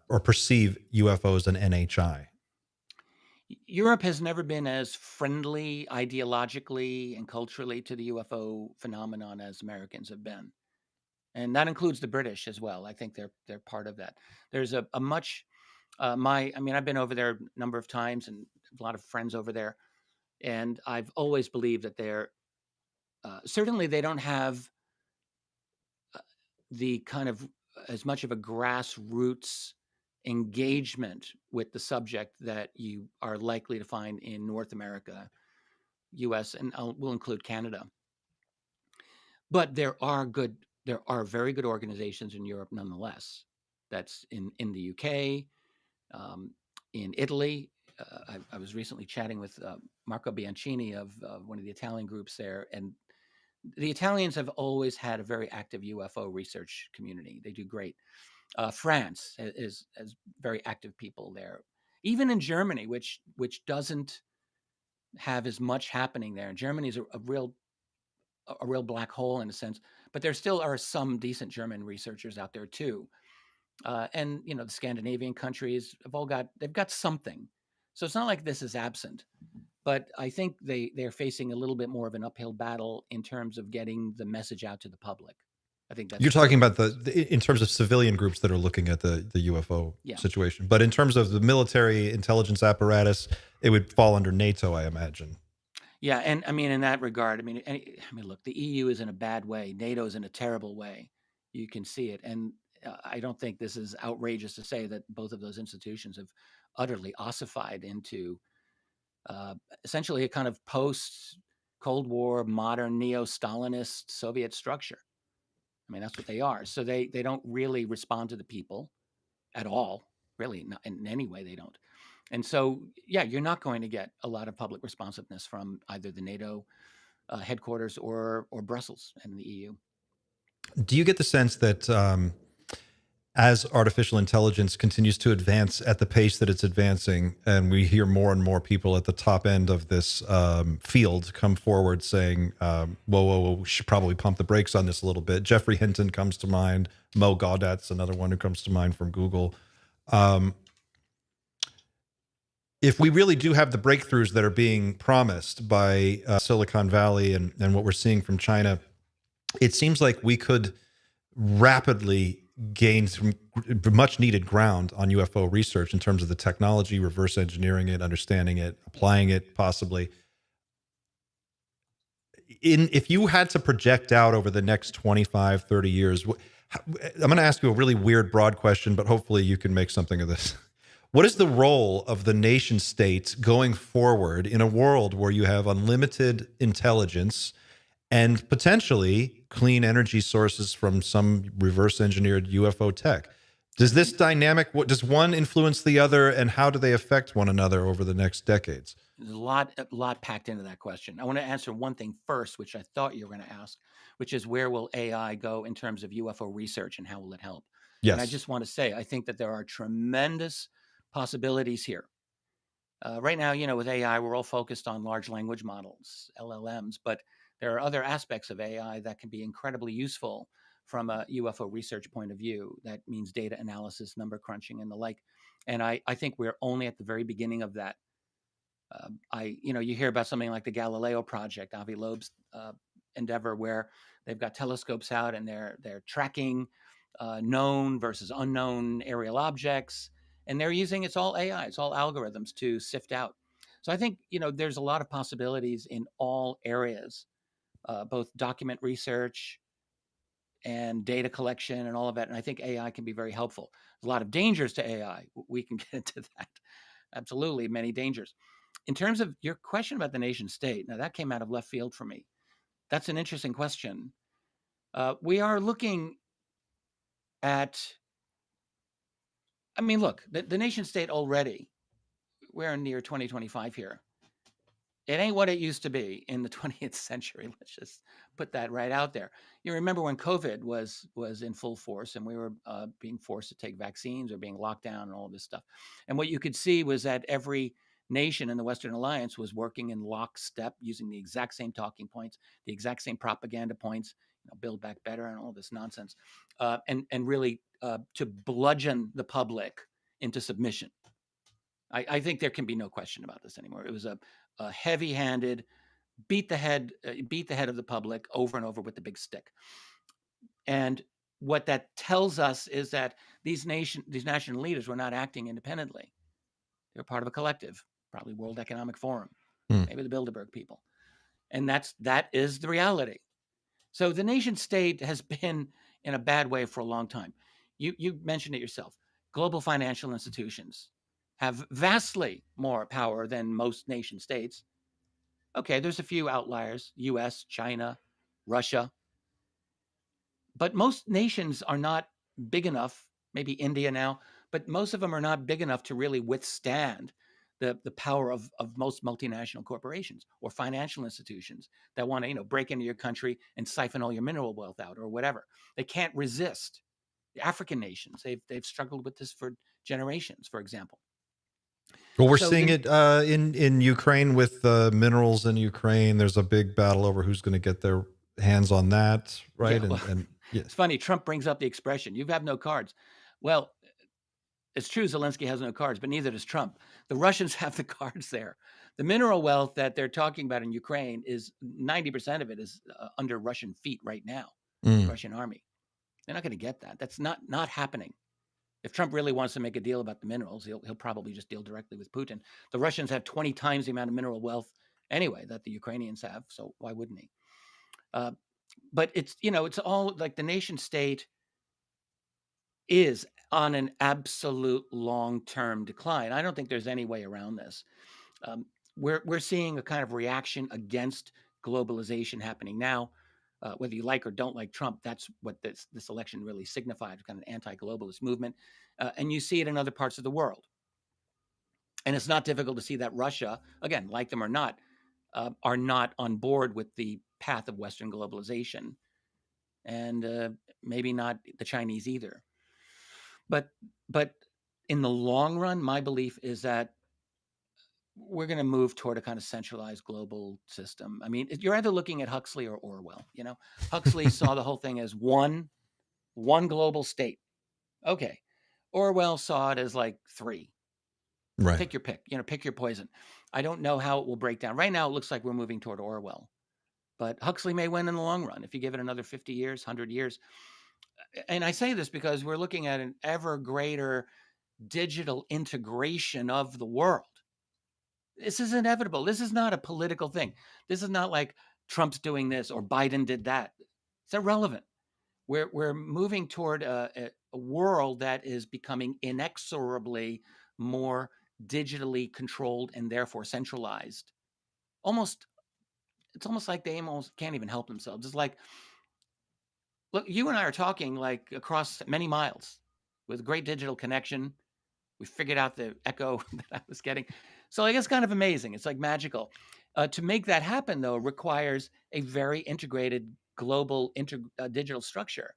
or perceive UFOs and NHI? Europe has never been as friendly ideologically and culturally to the UFO phenomenon as Americans have been. And that includes the British as well. I think they're part of that. There's a much I've been over there a number of times and a lot of friends over there, and I've always believed that they're certainly they don't have the kind of as much of a grassroots engagement with the subject that you are likely to find in North America, US, and we'll include Canada. But there are very good organizations in Europe nonetheless. That's in the UK, in Italy. I was recently chatting with Marco Bianchini of one of the Italian groups there, and the Italians have always had a very active UFO research community. They do great. France has very active people there. Even in Germany, which doesn't have as much happening there. And Germany is a real black hole in a sense, but there still are some decent German researchers out there too. And the Scandinavian countries they've got something. So it's not like this is absent, but I think they're facing a little bit more of an uphill battle in terms of getting the message out to the public. I think that's you're talking about in terms of civilian groups that are looking at the UFO situation, but in terms of the military intelligence apparatus, it would fall under NATO, I imagine. Yeah, and in that regard, look, the EU is in a bad way. NATO is in a terrible way. You can see it, and I don't think this is outrageous to say that both of those institutions have utterly ossified into essentially a kind of post-Cold War, modern neo-Stalinist Soviet structure. That's what they are. So they don't really respond to the people at all, really, not in any way they don't. And so, you're not going to get a lot of public responsiveness from either the NATO headquarters or Brussels and the EU. Do you get the sense that as artificial intelligence continues to advance at the pace that it's advancing, and we hear more and more people at the top end of this field come forward saying, whoa, we should probably pump the brakes on this a little bit. Jeffrey Hinton comes to mind. Mo Gaudat's another one who comes to mind from Google. If we really do have the breakthroughs that are being promised by Silicon Valley and what we're seeing from China, it seems like we could rapidly gain some much needed ground on UFO research in terms of the technology, reverse engineering it, understanding it, applying it possibly. If you had to project out over the next 25, 30 years, I'm going to ask you a really weird, broad question, but hopefully you can make something of this. What is the role of the nation state going forward in a world where you have unlimited intelligence and potentially clean energy sources from some reverse engineered UFO tech? Does this dynamic, does one influence the other, and how do they affect one another over the next decades? There's a lot packed into that question. I want to answer one thing first, which I thought you were going to ask, which is where will AI go in terms of UFO research and how will it help? Yes. And I just want to say, I think that there are tremendous possibilities here. Right now, with AI, we're all focused on large language models, LLMs, but there are other aspects of AI that can be incredibly useful from a UFO research point of view. That means data analysis, number crunching, and the like. And I think we're only at the very beginning of that. You hear about something like the Galileo project, Avi Loeb's endeavor, where they've got telescopes out and they're tracking known versus unknown aerial objects, and they're using, it's all AI, it's all algorithms to sift out. So I think there's a lot of possibilities in all areas, both document research and data collection and all of that. And I think AI can be very helpful. There's a lot of dangers to AI. We can get into that. Absolutely, many dangers. In terms of your question about the nation state, now that came out of left field for me. That's an interesting question. We are looking at, look, the nation state already, we're near 2025 here. It ain't what it used to be in the 20th century. Let's just put that right out there. You remember when COVID was in full force and we were being forced to take vaccines or being locked down and all of this stuff. And what you could see was that every nation in the Western Alliance was working in lockstep, using the exact same talking points, the exact same propaganda points, build back better and all this nonsense, and really to bludgeon the public into submission. I think there can be no question about this anymore. It was a heavy-handed, beat the head of the public over and over with the big stick. And what that tells us is that these national leaders were not acting independently. They're part of a collective, probably World Economic Forum, maybe the Bilderberg people. And that is the reality. So the nation state has been in a bad way for a long time. You mentioned it yourself. Global financial institutions have vastly more power than most nation states. Okay, there's a few outliers, US, China, Russia. But most nations are not big enough, maybe India now, but most of them are not big enough to really withstand the power of most multinational corporations or financial institutions that want to, break into your country and siphon all your mineral wealth out or whatever. They can't resist. The African nations, they've struggled with this for generations, for example. Well, we're seeing it in Ukraine with minerals in Ukraine. There's a big battle over who's going to get their hands on that, right? Yeah, well, yeah. It's funny. Trump brings up the expression, "You have no cards." Well, it's true Zelensky has no cards, but neither does Trump. The Russians have the cards there. The mineral wealth that they're talking about in Ukraine is 90% of it is under Russian feet right now, the Russian army. They're not going to get that. That's not happening. If Trump really wants to make a deal about the minerals, he'll probably just deal directly with Putin. The Russians have 20 times the amount of mineral wealth anyway that the Ukrainians have, so why wouldn't he? But it's all like the nation state is on an absolute long-term decline. I don't think there's any way around this. We're seeing a kind of reaction against globalization happening now. Whether you like or don't like Trump, that's what this election really signified, kind of an anti-globalist movement. And you see it in other parts of the world. And it's not difficult to see that Russia, again, like them or not, are not on board with the path of Western globalization. And maybe not the Chinese either. But in the long run, my belief is that we're going to move toward a kind of centralized global system. I mean, you're either looking at Huxley or Orwell. Huxley saw the whole thing as one global state. Okay. Orwell saw it as like three. Right. Pick your pick. Pick your poison. I don't know how it will break down. Right now, it looks like we're moving toward Orwell. But Huxley may win in the long run if you give it another 50 years, 100 years. And I say this because we're looking at an ever greater digital integration of the world. This is inevitable. This is not a political thing. This is not like Trump's doing this or Biden did that. It's irrelevant. We're moving toward a world that is becoming inexorably more digitally controlled and therefore centralized. It's almost like they almost can't even help themselves. It's like, look, you and I are talking like across many miles with great digital connection. We figured out the echo that I was getting. So I guess kind of amazing. It's like magical. To make that happen, though, requires a very integrated global digital structure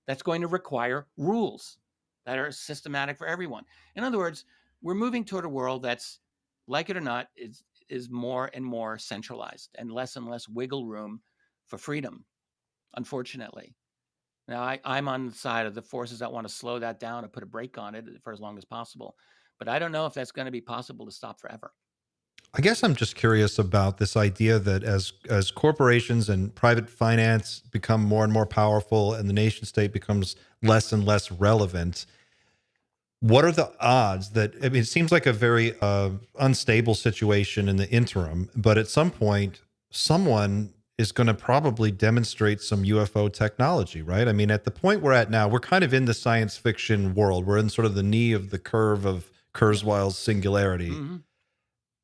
that's going to require rules that are systematic for everyone. In other words, we're moving toward a world that's, like it or not, is more and more centralized and less wiggle room for freedom, unfortunately. Now, I'm on the side of the forces that want to slow that down and put a brake on it for as long as possible. But I don't know if that's going to be possible to stop forever. I guess I'm just curious about this idea that as corporations and private finance become more and more powerful and the nation state becomes less and less relevant, what are the odds that, I mean, it seems like a very unstable situation in the interim, but at some point, someone is going to probably demonstrate some UFO technology, right? I mean, at the point we're at now, we're kind of in the science fiction world. We're in sort of the knee of the curve of Kurzweil's singularity. Mm-hmm.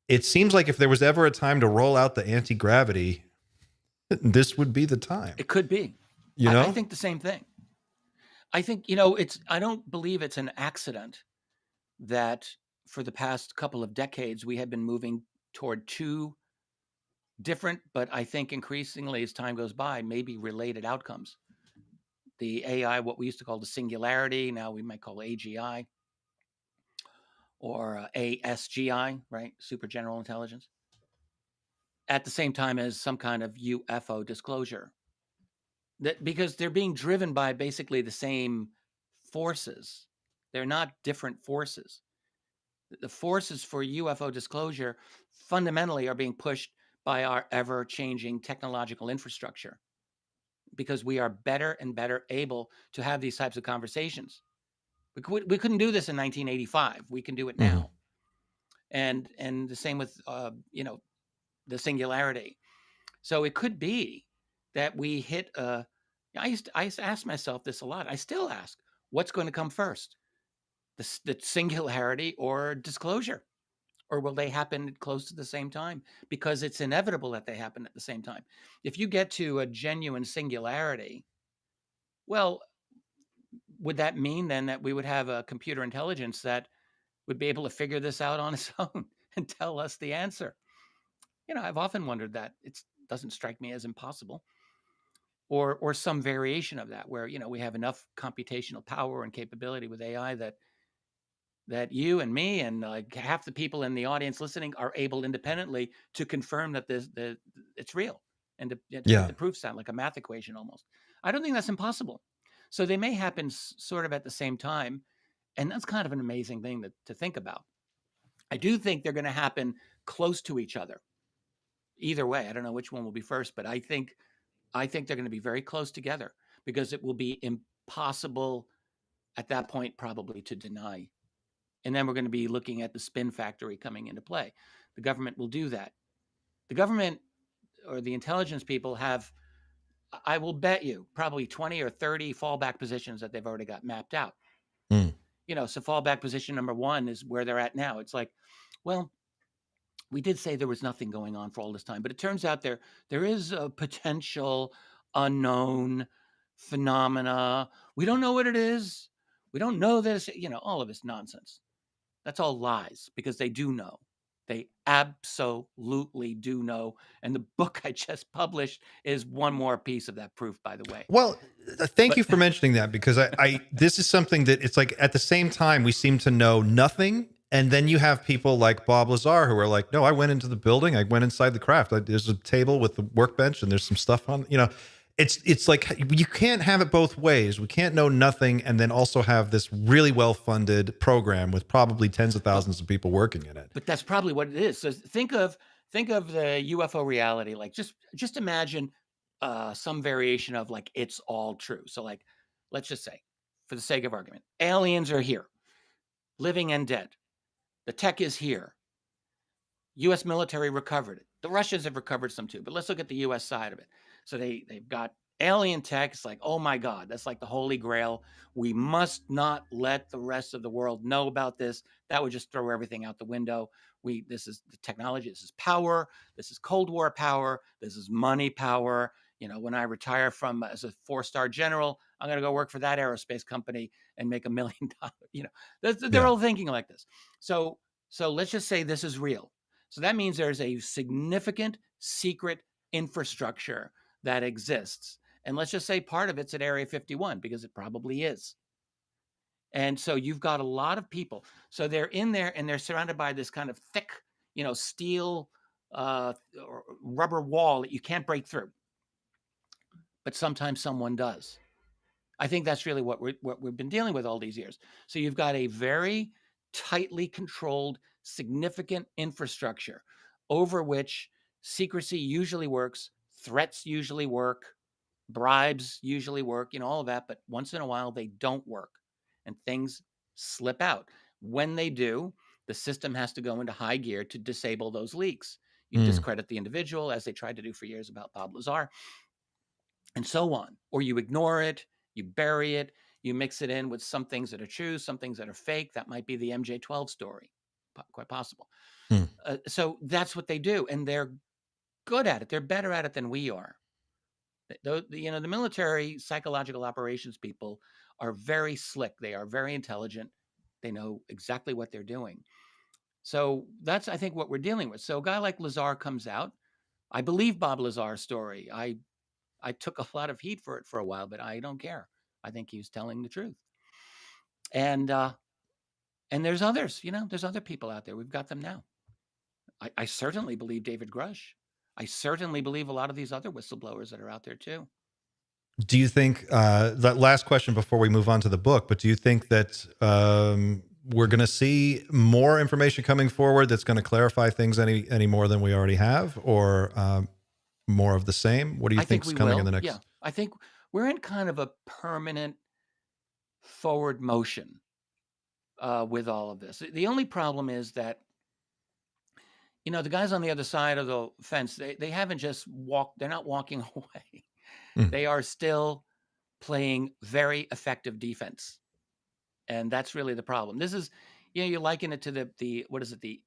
It seems like if there was ever a time to roll out the anti-gravity, this would be the time. It could be. I think the same thing. I think, I don't believe it's an accident that for the past couple of decades, we have been moving toward two different, but I think increasingly as time goes by, maybe related outcomes. The AI, what we used to call the singularity, now we might call AGI or ASGI, right? Super general intelligence. At the same time as some kind of UFO disclosure. Because they're being driven by basically the same forces. They're not different forces. The forces for UFO disclosure fundamentally are being pushed by our ever-changing technological infrastructure, because we are better and better able to have these types of conversations. We couldn't do this in 1985. We can do it now. And the same with the singularity. So it could be that we hit I used to ask myself this a lot. I still ask, what's going to come first? The singularity or disclosure? Or will they happen close to the same time? Because it's inevitable that they happen at the same time. If you get to a genuine singularity, well, would that mean then that we would have a computer intelligence that would be able to figure this out on its own and tell us the answer? I've often wondered that. It doesn't strike me as impossible. Or some variation of that, where we have enough computational power and capability with AI that you and me and like half the people in the audience listening are able independently to confirm that it's real, and to make the proof sound like a math equation almost. I don't think that's impossible. So they may happen sort of at the same time, and that's kind of an amazing thing to think about. I do think they're going to happen close to each other. Either way, I don't know which one will be first, but I think they're going to be very close together, because it will be impossible at that point probably to deny. And then we're going to be looking at the spin factory coming into play. The government will do that. The government or the intelligence people have, I will bet you, probably 20 or 30 fallback positions that they've already got mapped out. So fallback position number one is where they're at now. It's like, well, we did say there was nothing going on for all this time, but it turns out there is a potential unknown phenomena. We don't know what it is. We don't know this, all of this nonsense. That's all lies, because they do know. They absolutely do know. And the book I just published is one more piece of that proof, by the way. Well, thank you for mentioning that, because I this is something that it's like at the same time we seem to know nothing. And then you have people like Bob Lazar who are like, no, I went into the building. I went inside the craft. There's a table with the workbench and there's some stuff on, it's like you can't have it both ways. We can't know nothing and then also have this really well-funded program with probably tens of thousands of people working in it. But that's probably what it is. So think of the UFO reality. Like just imagine some variation of like, it's all true. So like, let's just say, for the sake of argument, aliens are here, living and dead. The tech is here. U.S. military recovered it. The Russians have recovered some too, but let's look at the U.S. side of it. So they've got alien tech. It's like, oh my God, that's like the holy grail. We must not let the rest of the world know about this. That would just throw everything out the window. This is the technology. This is power. This is Cold War power. This is money power. When I retire from as a 4-star general, I'm going to go work for that aerospace company and make $1 million. They're all thinking like this. So let's just say this is real. So that means there's a significant secret infrastructure that exists. And let's just say part of it's at Area 51, because it probably is. And so you've got a lot of people. So they're in there and they're surrounded by this kind of thick, steel rubber wall that you can't break through. But sometimes someone does. I think that's really what we've been dealing with all these years. So you've got a very tightly controlled, significant infrastructure over which secrecy usually works, threats usually work, bribes usually work, all of that. But once in a while, they don't work and things slip out. When they do, the system has to go into high gear to disable those leaks. You discredit the individual, as they tried to do for years about Bob Lazar, and so on. Or you ignore it, you bury it, you mix it in with some things that are true, some things that are fake. That might be the MJ-12 story, quite possible. So that's what they do, and they're good at it. They're better at it than we are. The military psychological operations people are very slick. They are very intelligent. They know exactly what they're doing. So that's, I think, what we're dealing with. So a guy like Lazar comes out. I believe Bob Lazar's story. I took a lot of heat for it for a while, but I don't care. I think he was telling the truth. And there's others, there's other people out there. We've got them now. I certainly believe David Grush. I certainly believe a lot of these other whistleblowers that are out there too. Do you think, that last question before we move on to the book, but do you think that we're going to see more information coming forward that's going to clarify things any more than we already have, or more of the same? What do you think is coming in the next? Yeah, I think we're in kind of a permanent forward motion with all of this. The only problem is that, you know, the guys on the other side of the fence, they haven't just walked, they're not walking away. They are still playing very effective defense. And that's really the problem. This is, you know, you liken it to the what is it, the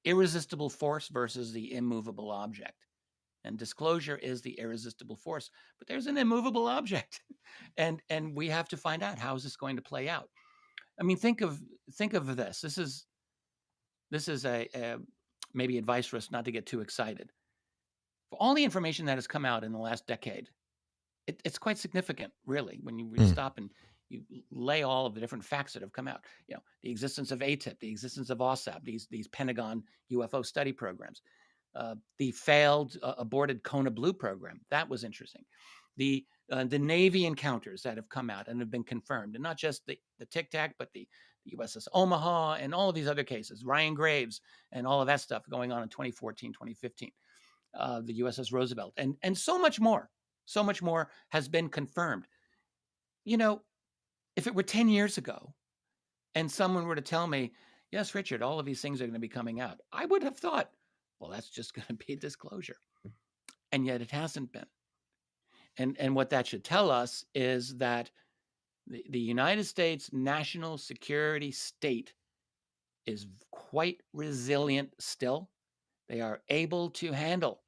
irresistible force versus the immovable object. And disclosure is the irresistible force, but there's an immovable object. And we have to find out, how is this going to play out? I mean, think of this. This is a maybe advice for us not to get too excited. For all the information that has come out in the last decade, it's quite significant, really, when you stop and you lay all of the different facts that have come out. You know, the existence of ATIP, the existence of OSAP, these Pentagon UFO study programs, the failed aborted Kona Blue program. That was interesting. The Navy encounters that have come out and have been confirmed, and not just the Tic Tac, but the USS Omaha and all of these other cases, Ryan Graves and all of that stuff going on in 2014, 2015, the USS Roosevelt, and so much more. So much more has been confirmed. You know, if it were 10 years ago and someone were to tell me, yes, Richard, all of these things are going to be coming out, I would have thought, well, that's just going to be disclosure. And yet it hasn't been. And what that should tell us is that the United States national security state is quite resilient still. They are able to handle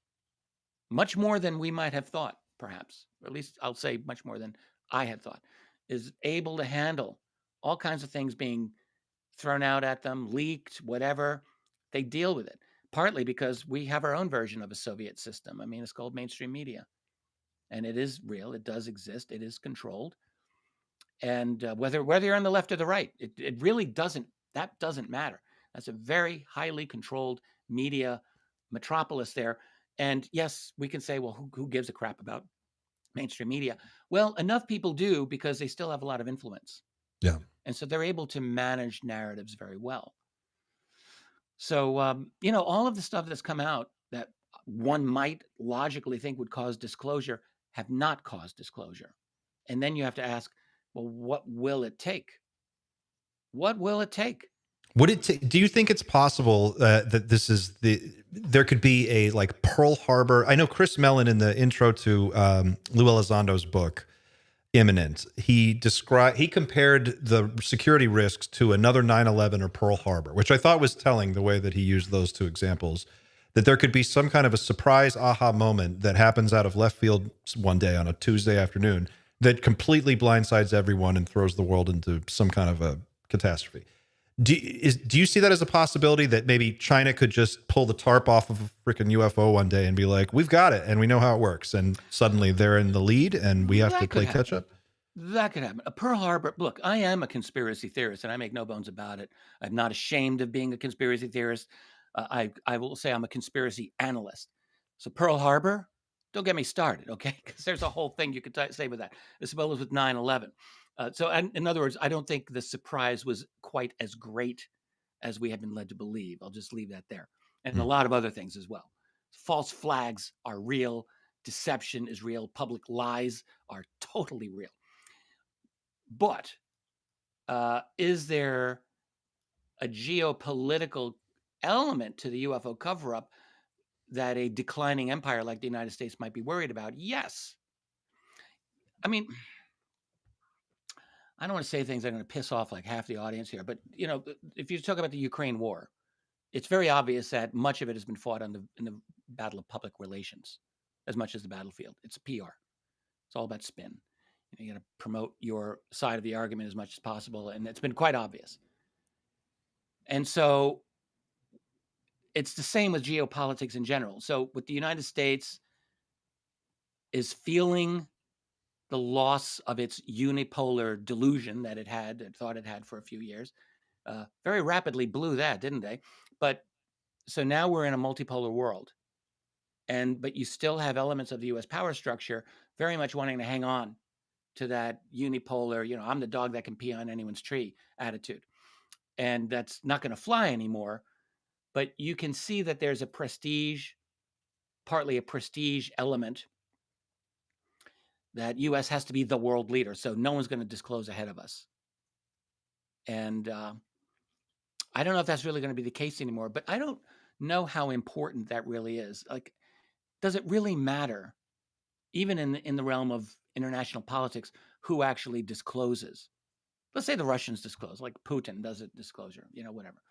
much more than we might have thought, perhaps, or at least I'll say much more than I had thought, is able to handle all kinds of things being thrown out at them, leaked, whatever. They deal with it, partly because we have our own version of a Soviet system. I mean, it's called mainstream media. And it is real. It does exist. It is controlled. And whether you're on the left or the right, it really doesn't matter. That's a very highly controlled media metropolis there. And yes, we can say, well, who gives a crap about mainstream media? Well, enough people do, because they still have a lot of influence. Yeah. And so they're able to manage narratives very well. So, you know, all of the stuff that's come out that one might logically think would cause disclosure have not caused disclosure. And then you have to ask, well, what will it take? What will it take? Do you think it's possible that this is there could be a like Pearl Harbor? I know Chris Mellon, in the intro to Lou Elizondo's book, Imminent, he compared the security risks to another 9/11 or Pearl Harbor, which I thought was telling, the way that he used those two examples, that there could be some kind of a surprise aha moment that happens out of left field one day on a Tuesday afternoon that completely blindsides everyone and throws the world into some kind of a catastrophe. Do you see that as a possibility, that maybe China could just pull the tarp off of a freaking UFO one day and be like, we've got it and we know how it works, and suddenly they're in the lead and we have to play catch up? That could happen. A Pearl Harbor, look, I am a conspiracy theorist, and I make no bones about it. I'm not ashamed of being a conspiracy theorist. I will say I'm a conspiracy analyst. So Pearl Harbor, don't get me started, okay? Because there's a whole thing you could say with that, as well as with 9/11. So in other words, I don't think the surprise was quite as great as we have been led to believe. I'll just leave that there. And a lot of other things as well. False flags are real. Deception is real. Public lies are totally real. But is there a geopolitical element to the UFO cover-up that a declining empire like the United States might be worried about? Yes. I mean, I don't want to say things that are going to piss off like half the audience here, but you know, if you talk about the Ukraine war, it's very obvious that much of it has been fought in the battle of public relations, as much as the battlefield. It's PR. It's all about spin. You got to promote your side of the argument as much as possible, and it's been quite obvious. And so it's the same with geopolitics in general. So with the United States is feeling the loss of its unipolar delusion that it thought it had for a few years, very rapidly blew that, didn't they? But so now we're in a multipolar world, but you still have elements of the U.S. power structure very much wanting to hang on to that unipolar, you know, I'm the dog that can pee on anyone's tree attitude. and that's not going to fly anymore. But you can see that there's partly a prestige element, that U.S. has to be the world leader, so no one's going to disclose ahead of us. And I don't know if that's really going to be the case anymore, but I don't know how important that really is. Like, does it really matter, even in the realm of international politics, who actually discloses? Let's say the Russians disclose, like Putin does a disclosure, whatever.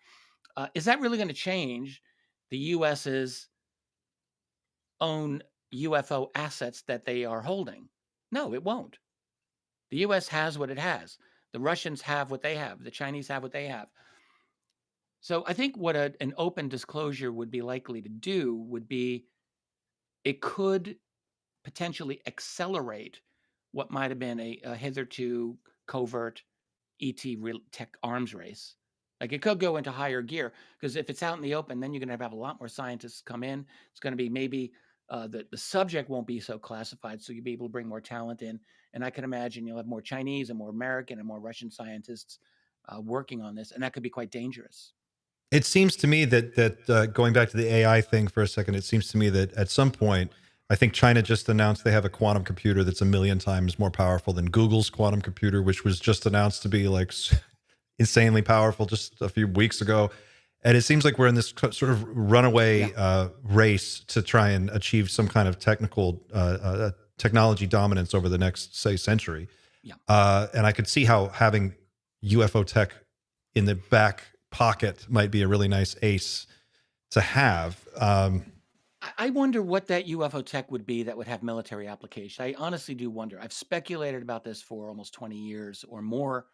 Is that really going to change the U.S.'s own UFO assets that they are holding? No, it won't. The U.S. has what it has. The Russians have what they have. The Chinese have what they have. So I think what an open disclosure would be likely to do would be, it could potentially accelerate what might have been a hitherto covert ET tech arms race. Like, it could go into higher gear, because if it's out in the open, then you're going to have a lot more scientists come in. It's going to be maybe the subject won't be so classified, so you'll be able to bring more talent in. And I can imagine you'll have more Chinese and more American and more Russian scientists working on this, and that could be quite dangerous. It seems to me that going back to the AI thing for a second, it seems to me that at some point, I think China just announced they have a quantum computer that's 1 million times more powerful than Google's quantum computer, which was just announced to be like insanely powerful just a few weeks ago. And it seems like we're in this sort of runaway race to try and achieve some kind of technology dominance over the next, say, century. Yeah. And I could see how having UFO tech in the back pocket might be a really nice ace to have. I wonder what that UFO tech would be that would have military application. I honestly do wonder. I've speculated about this for almost 20 years or more.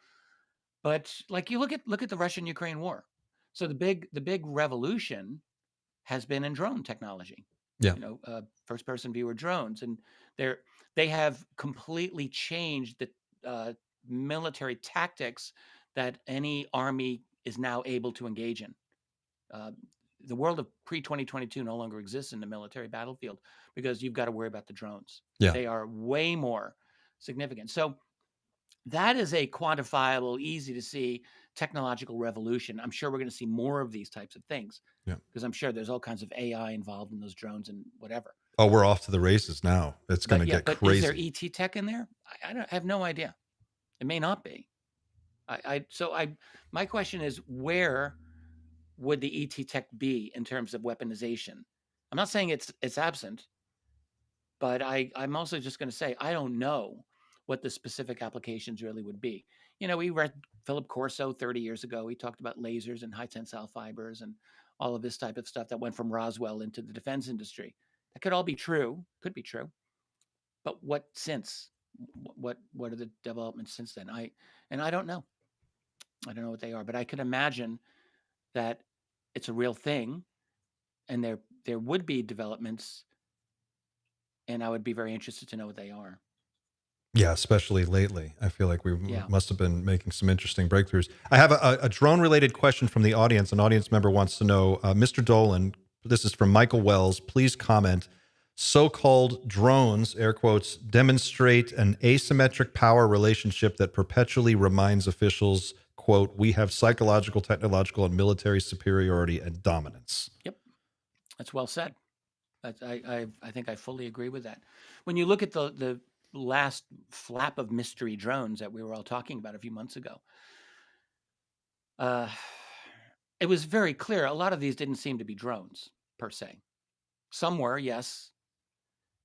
But like, you look at the Russian-Ukraine war. So the big revolution has been in drone technology. Yeah. First-person viewer drones, and they have completely changed the military tactics that any army is now able to engage in. The world of pre-2022 no longer exists in the military battlefield, because you've got to worry about the drones. Yeah. They are way more significant. So that is a quantifiable, easy to see technological revolution. I'm sure we're going to see more of these types of things. Yeah. Because I'm sure there's all kinds of AI involved in those drones and whatever. Oh, we're off to the races now. It's going to get crazy. But is there ET tech in there? I have no idea. It may not be. My question is, where would the ET tech be in terms of weaponization? I'm not saying it's absent, but I'm also just going to say, I don't know what the specific applications really would be. We read Philip Corso 30 years ago. He talked about lasers and high tensile fibers and all of this type of stuff that went from Roswell into the defense industry. That could all be true, could be true. But what since? What are the developments since then? I don't know. I don't know what they are, but I could imagine that it's a real thing, and there would be developments, and I would be very interested to know what they are. Yeah, especially lately. I feel like we must have been making some interesting breakthroughs. I have a drone-related question from the audience. An audience member wants to know, Mr. Dolan, this is from Michael Wells, please comment. So-called drones, air quotes, demonstrate an asymmetric power relationship that perpetually reminds officials, quote, we have psychological, technological, and military superiority and dominance. Yep. That's well said. I think I fully agree with that. When you look at the last flap of mystery drones that we were all talking about a few months ago, it was very clear a lot of these didn't seem to be drones per se. Some were, yes.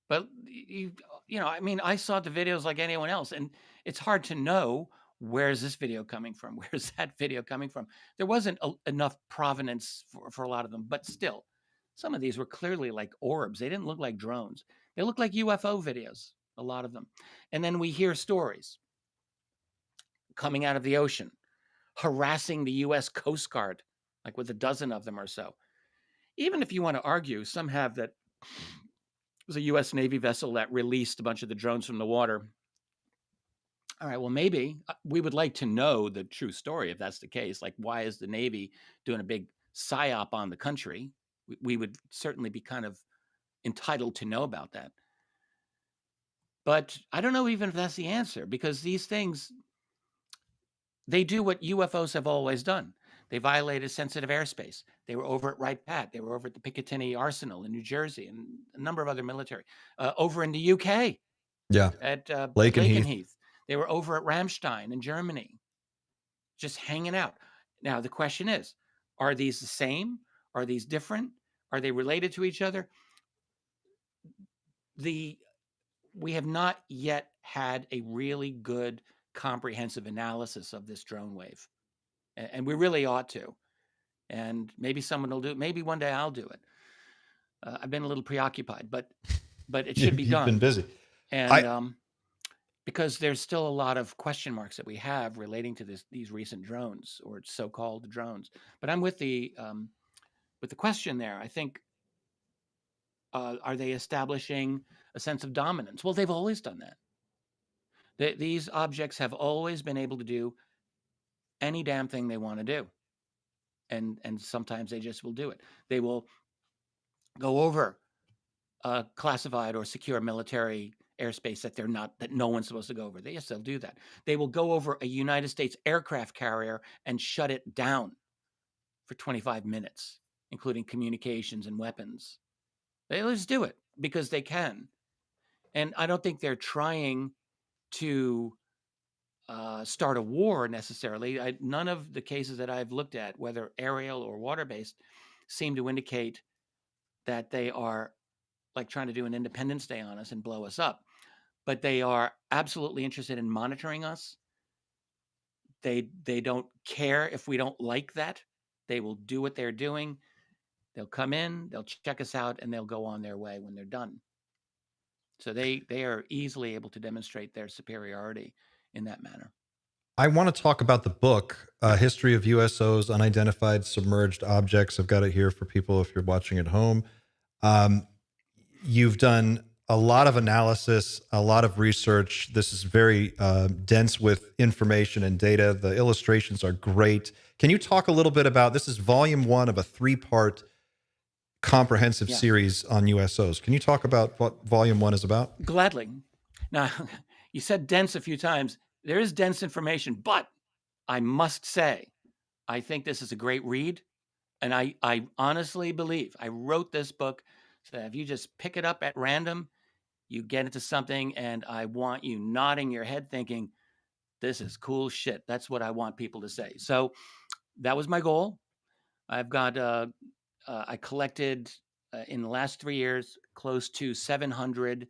But, I saw the videos like anyone else, and it's hard to know, where's this video coming from? Where's that video coming from? There wasn't enough provenance for a lot of them, but still, some of these were clearly like orbs. They didn't look like drones. They looked like UFO videos, a lot of them. And then we hear stories coming out of the ocean, harassing the U.S. Coast Guard, like with a dozen of them or so. Even if you want to argue, some have that it was a U.S. Navy vessel that released a bunch of the drones from the water. All right, well, maybe we would like to know the true story if that's the case. Like, why is the Navy doing a big psyop on the country? We would certainly be kind of entitled to know about that. But I don't know even if that's the answer, because these things, they do what UFOs have always done. They violated sensitive airspace. They were over at Wright Pat. They were over at the Picatinny Arsenal in New Jersey and a number of other military. Over in the UK. Yeah. At Lakenheath. Lakenheath. They were over at Ramstein in Germany, just hanging out. Now, the question is, are these the same? Are these different? Are they related to each other? We have not yet had a really good comprehensive analysis of this drone wave. And we really ought to. And maybe someone will do it. Maybe one day I'll do it. I've been a little preoccupied, but it should be done. You've been busy. And because there's still a lot of question marks that we have relating to these recent drones or so-called drones. But I'm with the question there. I think, are they establishing a sense of dominance? Well, they've always done that. These objects have always been able to do any damn thing they want to do. And sometimes they just will do it. They will go over classified or secure military airspace that no one's supposed to go over. Yes, they'll do that. They will go over a United States aircraft carrier and shut it down for 25 minutes, including communications and weapons. They'll just do it because they can. And I don't think they're trying to start a war necessarily. None of the cases that I've looked at, whether aerial or water-based, seem to indicate that they are like trying to do an Independence Day on us and blow us up. But they are absolutely interested in monitoring us. They don't care if we don't like that. They will do what they're doing. They'll come in, they'll check us out, and they'll go on their way when they're done. So they are easily able to demonstrate their superiority in that manner. I want to talk about the book, History of USOs, Unidentified Submerged Objects. I've got it here for people if you're watching at home. You've done a lot of analysis, a lot of research. This is very dense with information and data. The illustrations are great. Can you talk a little bit about, this is volume 1 of a 3-part comprehensive series on USOs. Can you talk about what volume 1 is about? Gladly. Now, you said dense a few times. There is dense information, but I must say, I think this is a great read. And I honestly believe I wrote this book so that if you just pick it up at random, you get into something, and I want you nodding your head thinking, this is cool shit. That's what I want people to say. So that was my goal. I've got, I collected in the last 3 years, close to 700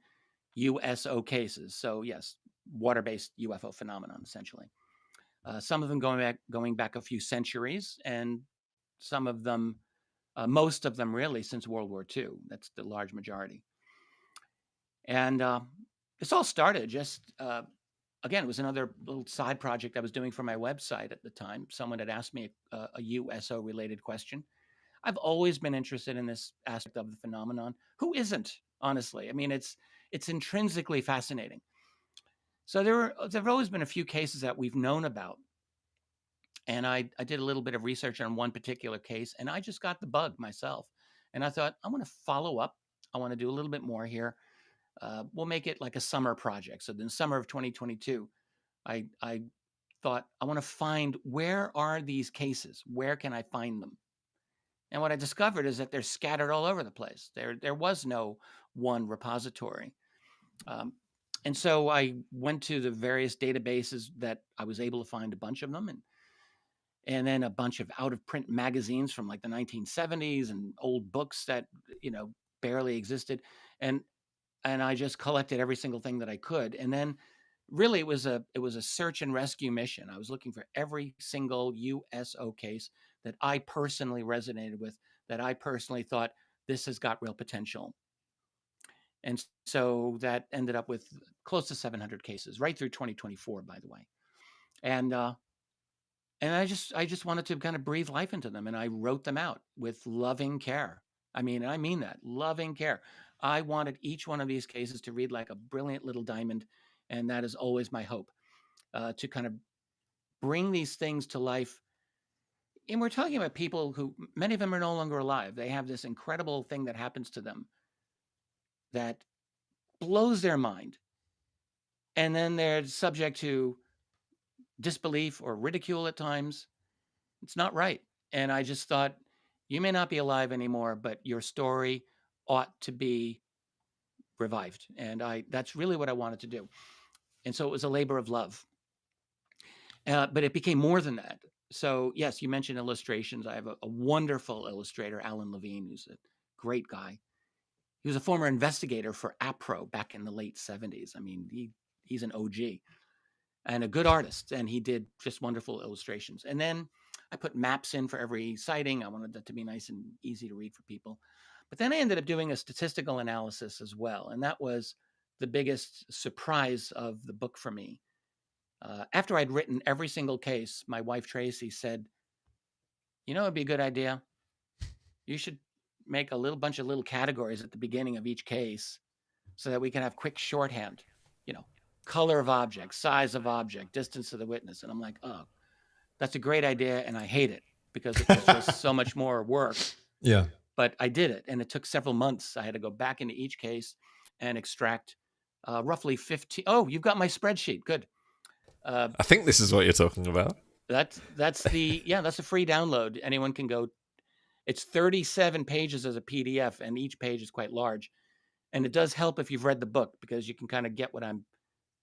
USO cases. So yes, water-based UFO phenomenon, essentially. Some of them going back a few centuries, and some of them, most of them really since World War II. That's the large majority. And this all started just, again, it was another little side project I was doing for my website at the time. Someone had asked me a USO-related question. I've always been interested in this aspect of the phenomenon. Who isn't, honestly? I mean, it's intrinsically fascinating. So there have always been a few cases that we've known about. And I did a little bit of research on one particular case, and I just got the bug myself. And I thought, I want to follow up. I want to do a little bit more here. We'll make it like a summer project. So in the summer of 2022, I thought, I want to find, where are these cases? Where can I find them? And what I discovered is that they're scattered all over the place. There was no one repository. And so I went to the various databases that I was able to find a bunch of them, and then a bunch of out-of-print magazines from like the 1970s and old books that, barely existed. And I just collected every single thing that I could. And then really it was a search and rescue mission. I was looking for every single USO case that I personally resonated with, that I personally thought, this has got real potential. And so that ended up with close to 700 cases, right through 2024, by the way. And I just wanted to kind of breathe life into them, and I wrote them out with loving care. I mean that, loving care. I wanted each one of these cases to read like a brilliant little diamond, and that is always my hope, to kind of bring these things to life. And we're talking about people who, many of them are no longer alive. They have this incredible thing that happens to them that blows their mind. And then they're subject to disbelief or ridicule at times. It's not right. And I just thought, you may not be alive anymore, but your story ought to be revived. And that's really what I wanted to do. And so it was a labor of love. But it became more than that. So yes, you mentioned illustrations. I have a wonderful illustrator, Alan Levine, who's a great guy. He was a former investigator for APRO back in the late 70s. I mean, he's an OG and a good artist, and he did just wonderful illustrations. And then I put maps in for every sighting. I wanted that to be nice and easy to read for people. But then I ended up doing a statistical analysis as well, and that was the biggest surprise of the book for me. After I'd written every single case, my wife Tracy said, "You know, it'd be a good idea. You should make a little bunch of little categories at the beginning of each case so that we can have quick shorthand, you know, color of object, size of object, distance to the witness." And I'm like, oh, that's a great idea. And I hate it because it was just so much more work. Yeah. But I did it. And it took several months. I had to go back into each case and extract roughly 15. Oh, you've got my spreadsheet. Good. I think this is what you're talking about. That's a free download. Anyone can go. It's 37 pages as a PDF, and each page is quite large. And it does help if you've read the book because you can kind of get what I'm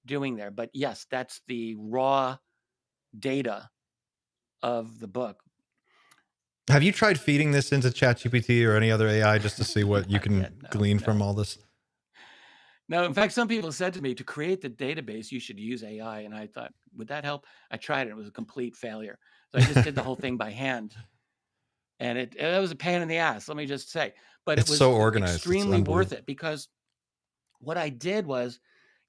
doing there. But yes, that's the raw data of the book. Have you tried feeding this into ChatGPT or any other AI just to see what you can glean from all this? No, in fact, some people said to me, to create the database, you should use AI. And I thought, would that help? I tried it. It was a complete failure. So I just did the whole thing by hand. And it was a pain in the ass, let me just say. But it's it was so organized. Extremely worth it, because what I did was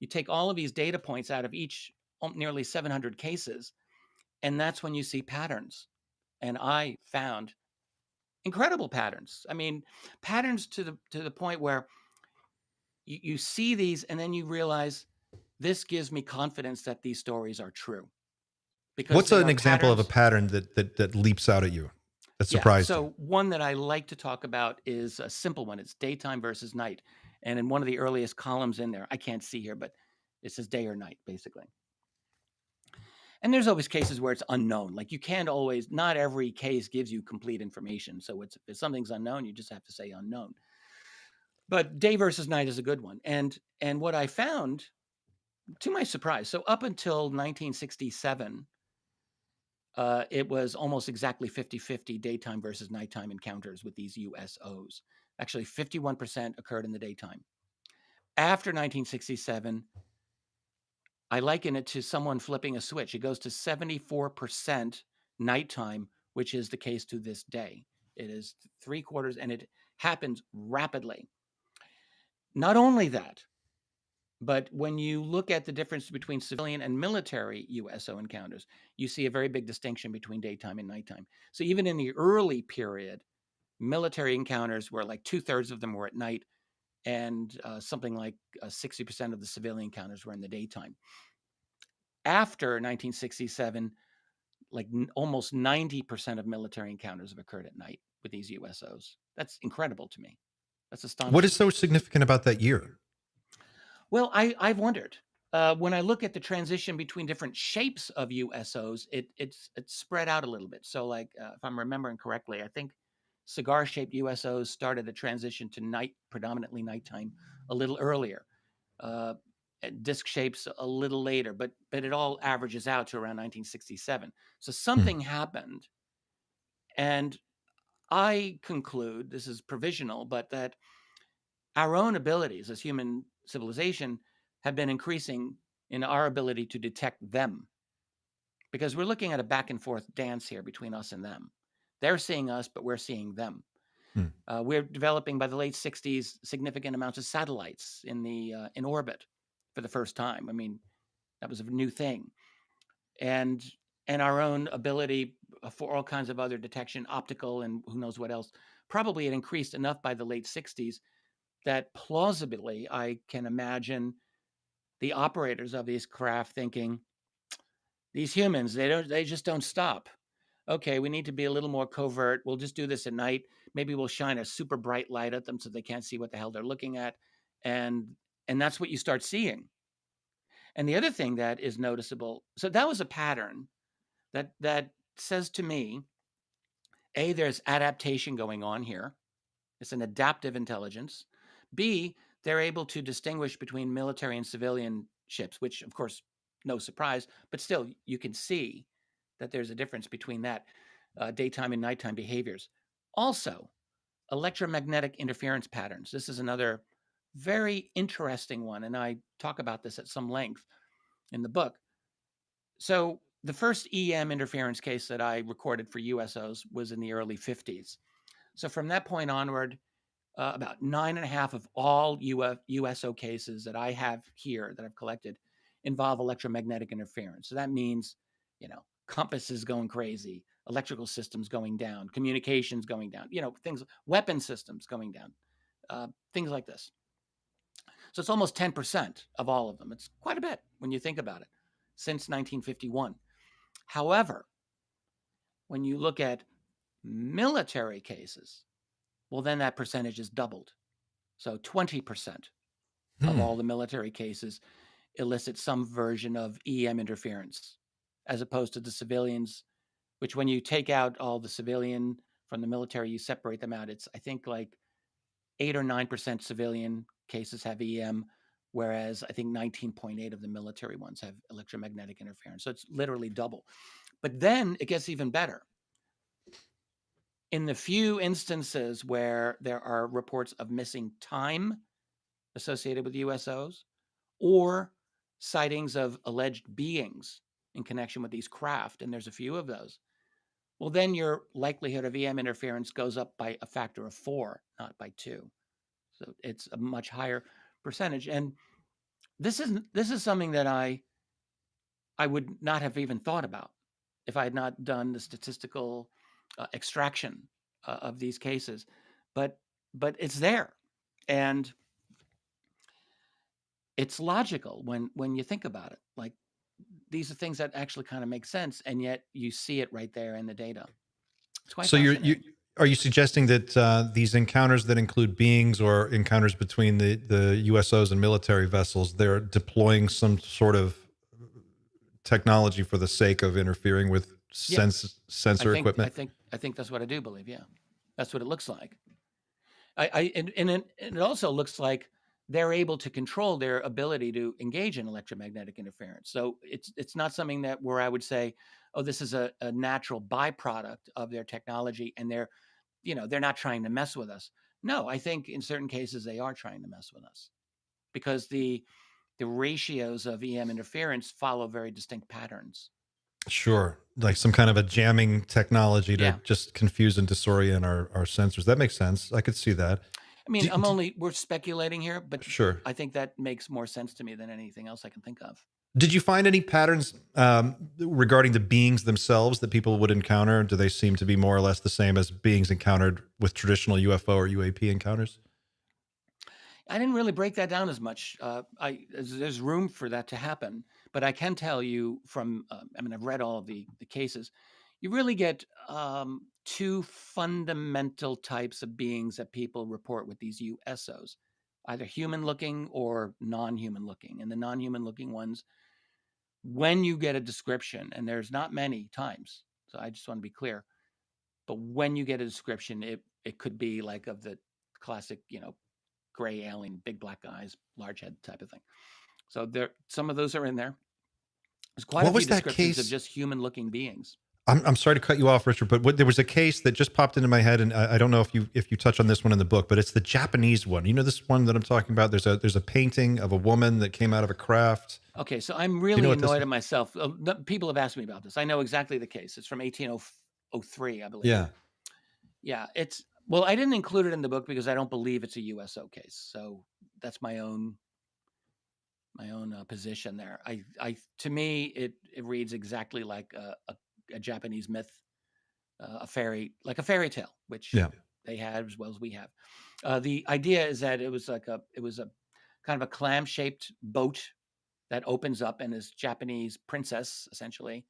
you take all of these data points out of each nearly 700 cases, and that's when you see patterns. And I found incredible patterns. I mean, patterns to the point where you see these and then you realize this gives me confidence that these stories are true. Because what's an example of a pattern that leaps out at you? That surprised you? So one that I like to talk about is a simple one. It's daytime versus night. And in one of the earliest columns in there, I can't see here, but it says day or night, basically. And there's always cases where it's unknown. Like you can't always, not every case gives you complete information. So if something's unknown, you just have to say unknown. But day versus night is a good one. And what I found, to my surprise, so up until 1967, it was almost exactly 50-50 daytime versus nighttime encounters with these USOs. Actually, 51% occurred in the daytime. After 1967, I liken it to someone flipping a switch. It goes to 74% nighttime, which is the case to this day. It is 3/4, and it happens rapidly. Not only that, but when you look at the difference between civilian and military USO encounters, you see a very big distinction between daytime and nighttime. So even in the early period, military encounters were like 2/3 of them were at night, and something like 60% of the civilian encounters were in the daytime. After 1967, like almost 90% of military encounters have occurred at night with these USOs. That's incredible to me. That's astonishing. What is so significant about that year? Well, I've wondered. When I look at the transition between different shapes of USOs, it's spread out a little bit. So like, if I'm remembering correctly, I think cigar-shaped USOs started the transition to predominantly nighttime a little earlier. Disc shapes a little later, but it all averages out to around 1967. So something happened. And I conclude, this is provisional, but that our own abilities as human civilization have been increasing in our ability to detect them, because we're looking at a back and forth dance here between us and them. They're seeing us, but we're seeing them. We're developing, by the late 60s, significant amounts of satellites in orbit for the first time. I mean, that was a new thing. And our own ability for all kinds of other detection, optical and who knows what else, probably had increased enough by the late 60s that plausibly I can imagine the operators of these craft thinking, these humans, they just don't stop. Okay, we need to be a little more covert. We'll just do this at night. Maybe we'll shine a super bright light at them so they can't see what the hell they're looking at. And that's what you start seeing. And the other thing that is noticeable, so that was a pattern that says to me A, there's adaptation going on here. It's an adaptive intelligence. B, they're able to distinguish between military and civilian ships, which, of course, no surprise, but still, you can see that there's a difference between that daytime and nighttime behaviors. Also, electromagnetic interference patterns. This is another very interesting one, and I talk about this at some length in the book. So the first EM interference case that I recorded for USOs was in the early 50s. So from that point onward, about 9.5 of all USO cases that I have here that I've collected involve electromagnetic interference. So that means, compasses going crazy, electrical systems going down, communications going down, things, weapon systems going down, things like this. So it's almost 10% of all of them. It's quite a bit when you think about it, since 1951. However, when you look at military cases, well, then that percentage is doubled. So 20% of all the military cases elicit some version of EM interference, as opposed to the civilians, which when you take out all the civilian from the military, you separate them out. It's, I think, like 8 or 9% civilian cases have EM, whereas I think 19.8 of the military ones have electromagnetic interference. So it's literally double. But then it gets even better. In the few instances where there are reports of missing time associated with USOs or sightings of alleged beings in connection with these craft, and there's a few of those, well, then your likelihood of EM interference goes up by a factor of 4, not by 2. So it's a much higher percentage. And this is something that I would not have even thought about if I had not done the statistical extraction of these cases, but it's there, and it's logical when you think about it. Like, these are things that actually kind of make sense, and yet you see it right there in the data. It's quite fascinating. Are you suggesting that these encounters that include beings or encounters between the USOs and military vessels, they're deploying some sort of technology for the sake of interfering with sensor equipment? I think that's what I do believe. Yeah, that's what it looks like. And it also looks like they're able to control their ability to engage in electromagnetic interference. So it's not something where I would say, oh, this is a natural byproduct of their technology, and they're not trying to mess with us. No, I think in certain cases they are trying to mess with us, because the ratios of EM interference follow very distinct patterns. Sure. Like some kind of a jamming technology to just confuse and disorient our sensors. That makes sense. I could see that. I mean, we're speculating here, but sure, I think that makes more sense to me than anything else I can think of. Did you find any patterns regarding the beings themselves that people would encounter? Do they seem to be more or less the same as beings encountered with traditional UFO or UAP encounters? I didn't really break that down as much. There's room for that to happen, but I can tell you from, I've read all of the cases. You really get 2 fundamental types of beings that people report with these USOs, either human-looking or non-human-looking. And the non-human-looking ones, when you get a description, and there's not many times, so I just want to be clear, but when you get a description, it could be like of the classic, gray alien, big black eyes, large head type of thing. So some of those are in there. There's quite a few descriptions of just human-looking beings. I'm sorry to cut you off, Richard, but there was a case that just popped into my head, and I don't know if you touch on this one in the book, but it's the Japanese one. You know this one that I'm talking about? There's a painting of a woman that came out of a craft. Okay, so I'm really annoyed at myself. People have asked me about this. I know exactly the case. It's from 1803, I believe. Yeah. Yeah, well, I didn't include it in the book because I don't believe it's a USO case. So that's my own position there. To me, it reads exactly like a Japanese myth, a fairy tale, which they had as well as we have. The idea is that it was a kind of a clam-shaped boat that opens up, and this Japanese princess essentially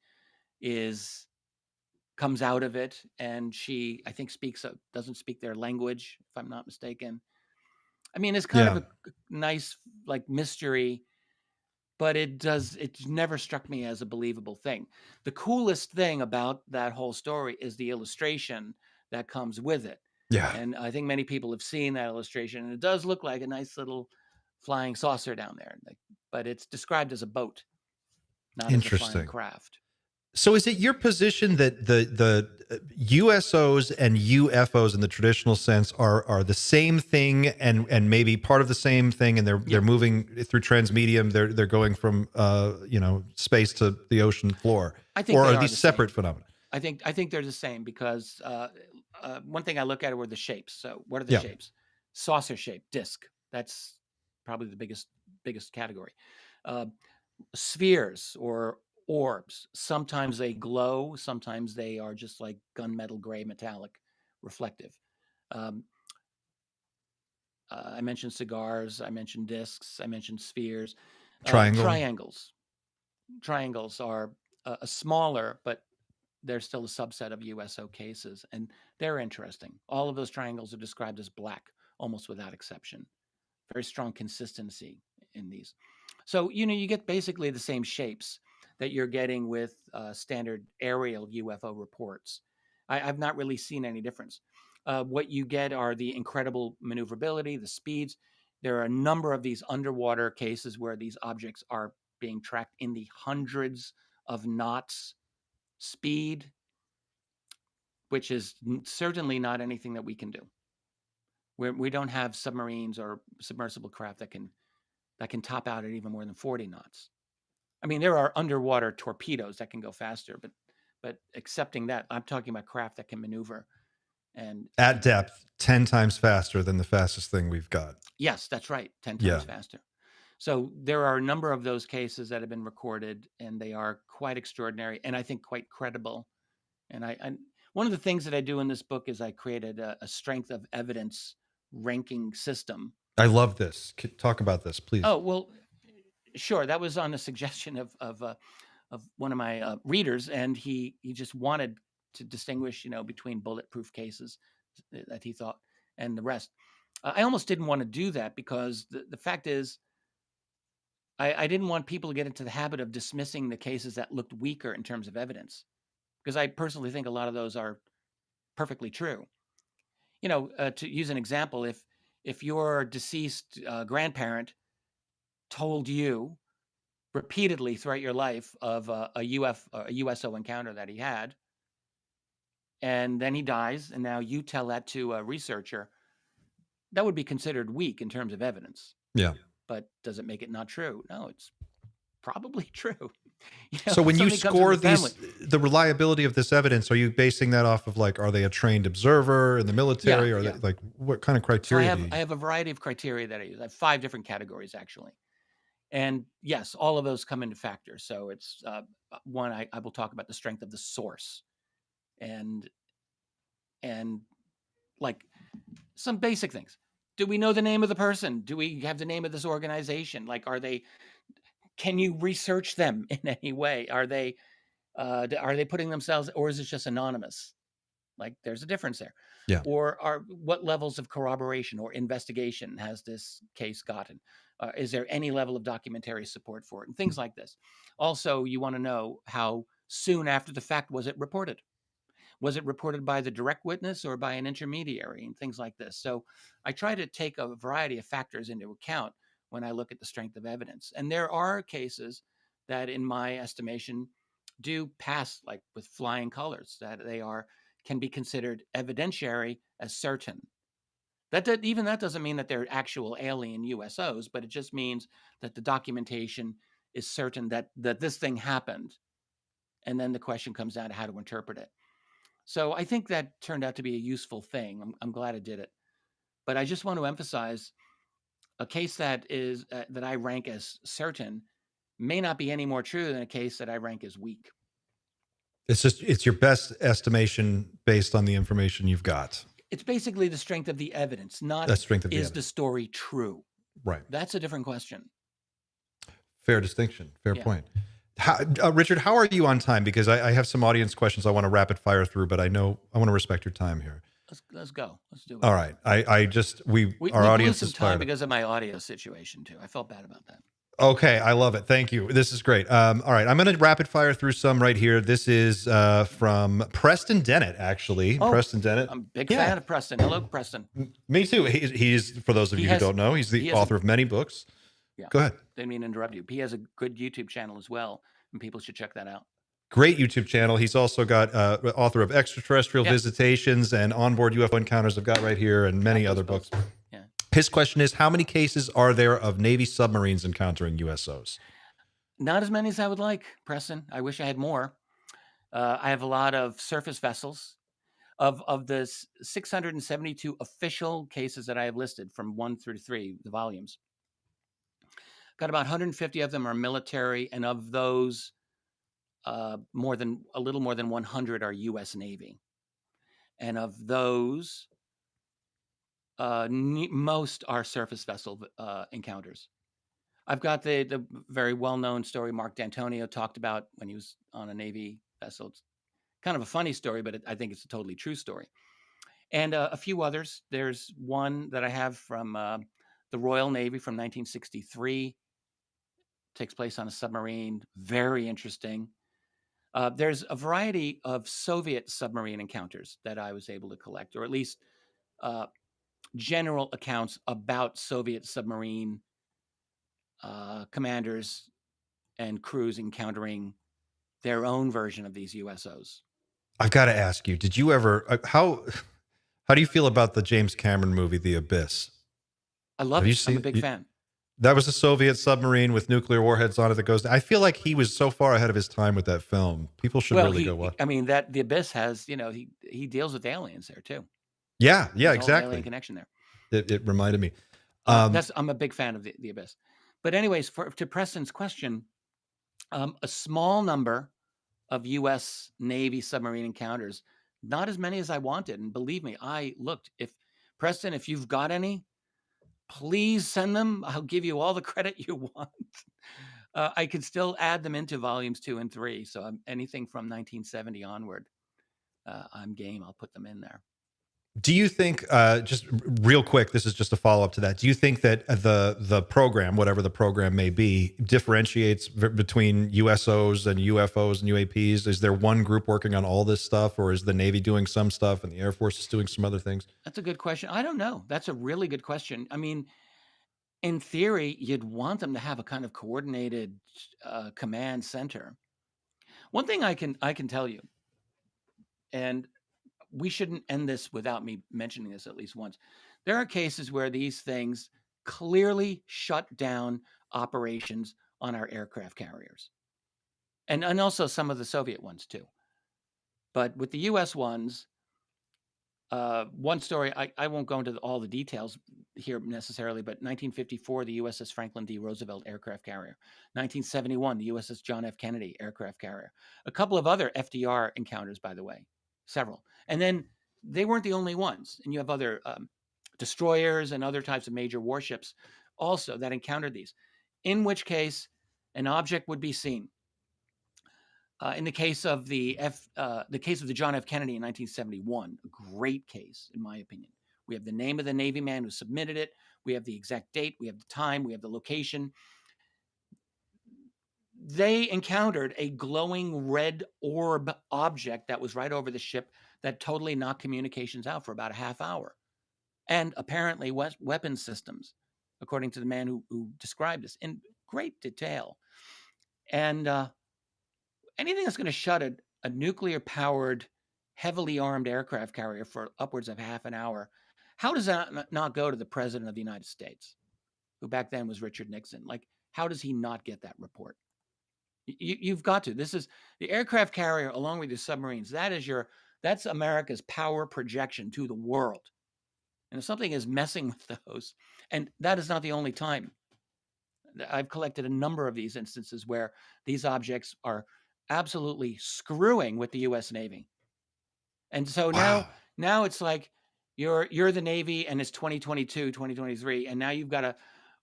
comes out of it, and she, I think, doesn't speak their language, if I'm not mistaken. I mean, it's kind of a nice like mystery, but it's never struck me as a believable thing. The coolest thing about that whole story is the illustration that comes with it. Yeah. And I think many people have seen that illustration, and it does look like a nice little flying saucer down there, but it's described as a boat, not as a flying craft. So is it your position that the USOs and UFOs in the traditional sense are the same thing and maybe part of the same thing, and they're moving through transmedium, they're going from space to the ocean floor? I think or are these separate phenomena? I think they're the same because one thing I look at were the shapes. So what are the shapes? Saucer shape, disc. That's probably the biggest category. Spheres or orbs. Sometimes they glow. Sometimes they are just like gunmetal gray metallic, reflective. I mentioned cigars. I mentioned discs. I mentioned spheres. Triangles. Triangles are a smaller, but they're still a subset of USO cases, and they're interesting. All of those triangles are described as black, almost without exception. Very strong consistency in these. So, you get basically the same shapes that you're getting with standard aerial UFO reports. I've not really seen any difference. What you get are the incredible maneuverability, the speeds. There are a number of these underwater cases where these objects are being tracked in the hundreds of knots speed, which is certainly not anything that we can do. We don't have submarines or submersible craft that can top out at even more than 40 knots. I mean, there are underwater torpedoes that can go faster, but accepting that, I'm talking about craft that can maneuver and at depth 10 times faster than the fastest thing we've got. Yes, that's right, 10 times faster. So there are a number of those cases that have been recorded, and they are quite extraordinary and I think quite credible. And one of the things that I do in this book is I created a strength of evidence ranking system. I love this. Talk about this, please. Oh, well, sure. That was on a suggestion of one of my readers, and he just wanted to distinguish, between bulletproof cases that he thought and the rest. I almost didn't want to do that because the fact is, I didn't want people to get into the habit of dismissing the cases that looked weaker in terms of evidence, because I personally think a lot of those are perfectly true. To use an example, if your deceased grandparent told you repeatedly throughout your life of a USO encounter that he had, and then he dies, and now you tell that to a researcher, that would be considered weak in terms of evidence. Yeah. But does it make it not true? No, it's probably true. So when you score the reliability of this evidence, are you basing that off of are they a trained observer in the military, or they, what kind of criteria? So I have a variety of criteria that I use. I have 5 different categories actually, and yes, all of those come into factor. So it's one, I will talk about the strength of the source, and like some basic things. Do we know the name of the person? Do we have the name of this organization? Can you research them in any way? Are they putting themselves, or is it just anonymous? There's a difference there. Yeah. Or what levels of corroboration or investigation has this case gotten? Is there any level of documentary support for it? And things like this. Also, you want to know how soon after the fact was it reported? Was it reported by the direct witness or by an intermediary, and things like this? So I try to take a variety of factors into account when I look at the strength of evidence. And there are cases that, in my estimation, do pass with flying colors, that they can be considered evidentiary as certain. That doesn't mean that they're actual alien USOs, but it just means that the documentation is certain that this thing happened. And then the question comes down to how to interpret it. So I think that turned out to be a useful thing. I'm glad I did it. But I just want to emphasize a case that is that I rank as certain may not be any more true than a case that I rank as weak. It's your best estimation based on the information you've got. It's basically the strength of the evidence, not the strength of the story true. Right. That's a different question. Fair distinction. Fair point. Richard, how are you on time? Because I have some audience questions I want to rapid fire through, but I want to respect your time here. Let's go. Let's do it. All right. Our audience blew some is time because of my audio situation too. I felt bad about that. Okay, I love it. Thank you. This is great. All right, I'm going to rapid fire through some right here. This is from Preston Dennett, actually. Oh, Preston Dennett. I'm a big fan of Preston. Hello, Preston. Me too. He's for those of you who don't know, he's the author of many books. Yeah. Go ahead. Didn't mean to interrupt you. He has a good YouTube channel as well, and people should check that out. Great YouTube channel. He's also got author of Extraterrestrial Visitations and Onboard UFO Encounters I've got right here, and many other books. Yeah. His question is, how many cases are there of Navy submarines encountering USOs? Not as many as I would like, Preston. I wish I had more. I have a lot of surface vessels. Of the 672 official cases that I have listed from 1 through 3, the volumes, got about 150 of them are military, and of those, a little more than 100 are U.S. Navy. And of those, most are surface vessel encounters. I've got the very well-known story Mark D'Antonio talked about when he was on a Navy vessel. It's kind of a funny story, but I think it's a totally true story. And a few others. There's one that I have from the Royal Navy from 1963. Takes place on a submarine. Very interesting. There's a variety of Soviet submarine encounters that I was able to collect, or at least general accounts about Soviet submarine commanders and crews encountering their own version of these USOs. I've got to ask you, did you ever, how do you feel about the James Cameron movie, The Abyss? I love it. I'm a big fan. That was a Soviet submarine with nuclear warheads on it that goes. I feel like he was so far ahead of his time with that film. People should really go watch. I mean, The Abyss has, he deals with aliens there too. Yeah, There's exactly. Alien connection there. It reminded me. I'm a big fan of the Abyss. But anyways, to Preston's question, a small number of U.S. Navy submarine encounters, not as many as I wanted. And believe me, I looked. Preston, if you've got any, please send them. I'll give you all the credit you want. I could still add them into volumes 2 and 3. So anything from 1970 onward, I'm game. I'll put them in there. Do you think, just real quick, this is just a follow-up to that. Do you think that the program, whatever the program may be, differentiates between USOs and UFOs and UAPs? Is there one group working on all this stuff, or is the Navy doing some stuff and the Air Force is doing some other things? That's a good question. I don't know. That's a really good question. I mean, in theory, you'd want them to have a kind of coordinated command center. One thing I can tell you, and we shouldn't end this without me mentioning this at least once. There are cases where these things clearly shut down operations on our aircraft carriers. And also some of the Soviet ones too. But with the US ones, one story, I won't go into all the details here necessarily, but 1954, the USS Franklin D. Roosevelt aircraft carrier. 1971, the USS John F. Kennedy aircraft carrier. A couple of other FDR encounters, by the way, several. And then they weren't the only ones. And you have other destroyers and other types of major warships also that encountered these, in which case an object would be seen. In the case of the case of the John F. Kennedy in 1971, a great case, in my opinion. We have the name of the Navy man who submitted it. We have the exact date. We have the time. We have the location. They encountered a glowing red orb object that was right over the ship that totally knocked communications out for about a half hour. And apparently weapon systems, according to the man who described this in great detail. And anything that's going to shut a nuclear-powered, heavily armed aircraft carrier for upwards of half an hour, how does that not go to the President of the United States, who back then was Richard Nixon? Like, how does he not get that report? You've got to. This is the aircraft carrier along with your submarines. That's America's power projection to the world. And if something is messing with those, and that is not the only time. I've collected a number of these instances where these objects are absolutely screwing with the U.S. Navy. And so now it's like you're the Navy and it's 2022, 2023, and now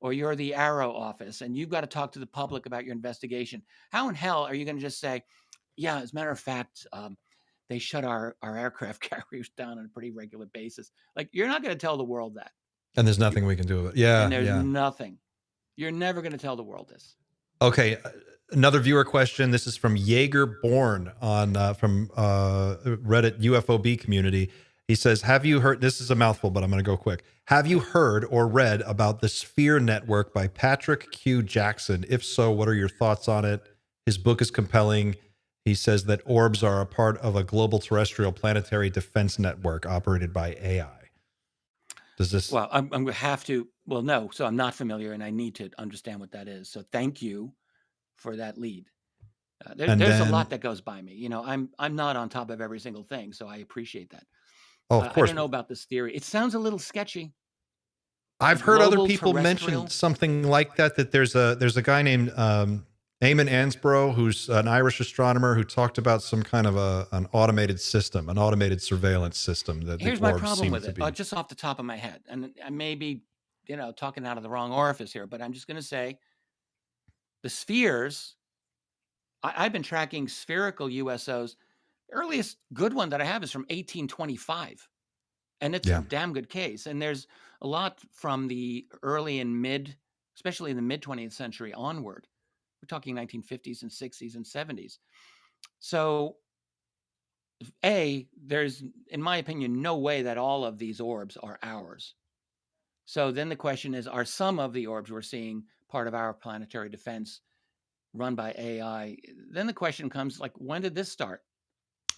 or you're the Arrow office and you've got to talk to the public about your investigation. How in hell are you going to just say, yeah, as a matter of fact, they shut our aircraft carriers down on a pretty regular basis? Like, you're not going to tell the world that. And there's nothing we can do about it. Yeah. And there's nothing. You're never going to tell the world this. Okay, another viewer question. This is from Jaeger Born on from Reddit UFOB community. He says, "Have you heard?" This is a mouthful, but I'm going to go quick. Have you heard or read about the Sphere Network by Patrick Q. Jackson? If so, what are your thoughts on it? His book is compelling. He says that orbs are a part of a global terrestrial planetary defense network operated by AI. Does this? Well, I'm going to have to. Well, no. So I'm not familiar, and I need to understand what that is. So thank you for that lead. There's a lot that goes by me. You know, I'm not on top of every single thing, so I appreciate that. Oh, of course. I don't know about this theory. It sounds a little sketchy. I've heard other people mention something like that. That there's a guy named Eamon Ansbro, who's an Irish astronomer, who talked about some kind of an automated system, an automated surveillance system. That here's my problem with it. Just off the top of my head, and I may be, talking out of the wrong orifice here, but I'm just going to say, the spheres. I've been tracking spherical USOs. The earliest good one that I have is from 1825. And it's a damn good case. And there's a lot from the early and mid, especially in the mid 20th century onward. We're talking 1950s and 60s and 70s. So, there's, in my opinion, no way that all of these orbs are ours. So then the question is, are some of the orbs we're seeing part of our planetary defense run by AI? Then the question comes, like, when did this start?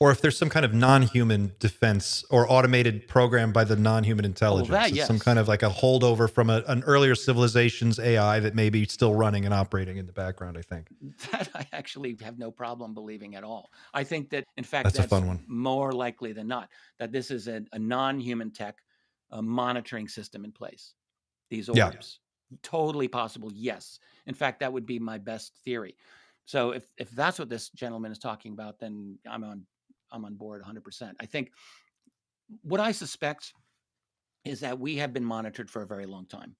Or if there's some kind of non-human defense or automated program by the non-human intelligence, yes. Some kind of like a holdover from an earlier civilization's AI that may be still running and operating in the background, I think. That I actually have no problem believing at all. I think that, in fact, that's a fun one. More likely than not, that this is a non-human tech monitoring system in place. These orbs. Totally possible, yes. In fact, that would be my best theory. So if that's what this gentleman is talking about, then I'm on board 100%. I think what I suspect is that we have been monitored for a very long time.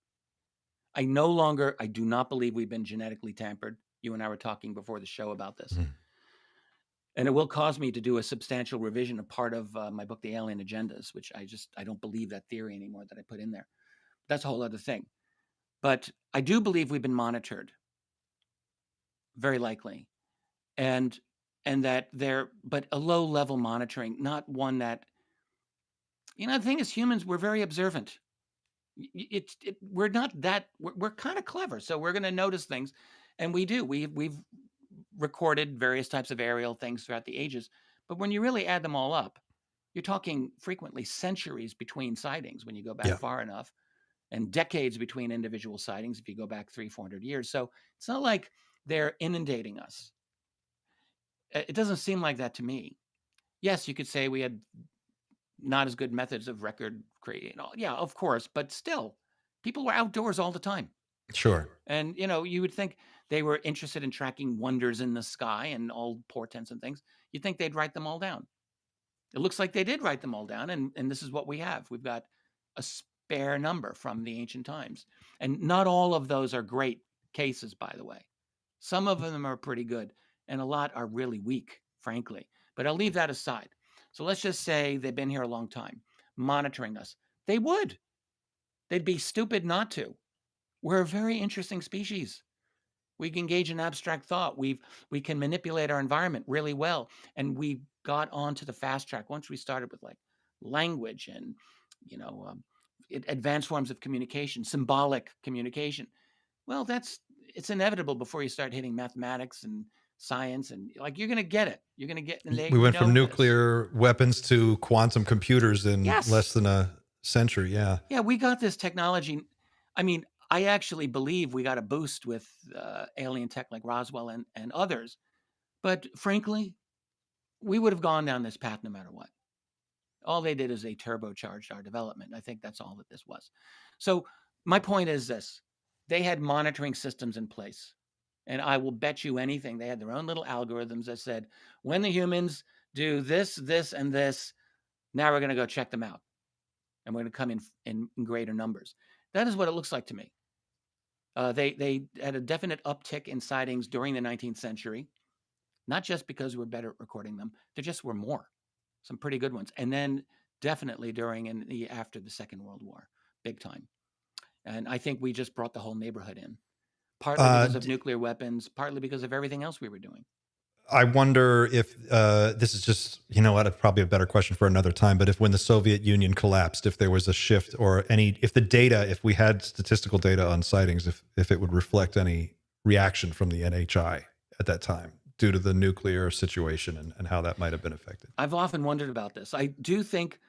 I do not believe we've been genetically tampered. You and I were talking before the show about this. Mm. And it will cause me to do a substantial revision of part of my book, The Alien Agendas, which I don't believe that theory anymore that I put in there. That's a whole other thing. But I do believe we've been monitored. Very likely. And that but a low level monitoring, not one that, the thing is, humans, we're very observant. We're not that, we're kind of clever. So we're going to notice things. And we do. We've recorded various types of aerial things throughout the ages. But when you really add them all up, you're talking frequently centuries between sightings when you go back far enough, and decades between individual sightings if you go back 300-400 years. So it's not like they're inundating us. It doesn't seem like that to me. Yes, you could say we had not as good methods of record creating. Yeah, of course. But still, people were outdoors all the time. Sure. And, you would think they were interested in tracking wonders in the sky and all portents and things. You'd think they'd write them all down. It looks like they did write them all down. And this is what we have. We've got a spare number from the ancient times. And not all of those are great cases, by the way. Some of them are pretty good. And a lot are really weak, frankly. But I'll leave that aside. So let's just say they've been here a long time, monitoring us. They would. They'd be stupid not to. We're a very interesting species. We can engage in abstract thought. We can manipulate our environment really well. And we got onto the fast track once we started with like language and, advanced forms of communication, symbolic communication. Well, it's inevitable before you start hitting mathematics and science, and like you're going to get it. You're going to get. We went from nuclear weapons to quantum computers in less than a century. Yeah. Yeah, we got this technology. I mean, I actually believe we got a boost with alien tech like Roswell and others. But frankly, we would have gone down this path no matter what. All they did is they turbocharged our development. I think that's all that this was. So my point is this. They had monitoring systems in place. And I will bet you anything, they had their own little algorithms that said, when the humans do this, this, and this, now we're going to go check them out. And we're going to come in greater numbers. That is what it looks like to me. They had a definite uptick in sightings during the 19th century, not just because we're better at recording them. There just were more, some pretty good ones. And then definitely during and after the Second World War, big time. And I think we just brought the whole neighborhood in. partly because of nuclear weapons, partly because of everything else we were doing. I wonder if this is just, you know what, it's probably a better question for another time, but if when the Soviet Union collapsed, if there was a shift or if the data, if we had statistical data on sightings, if it would reflect any reaction from the NHI at that time due to the nuclear situation and how that might have been affected. I've often wondered about this. I do think,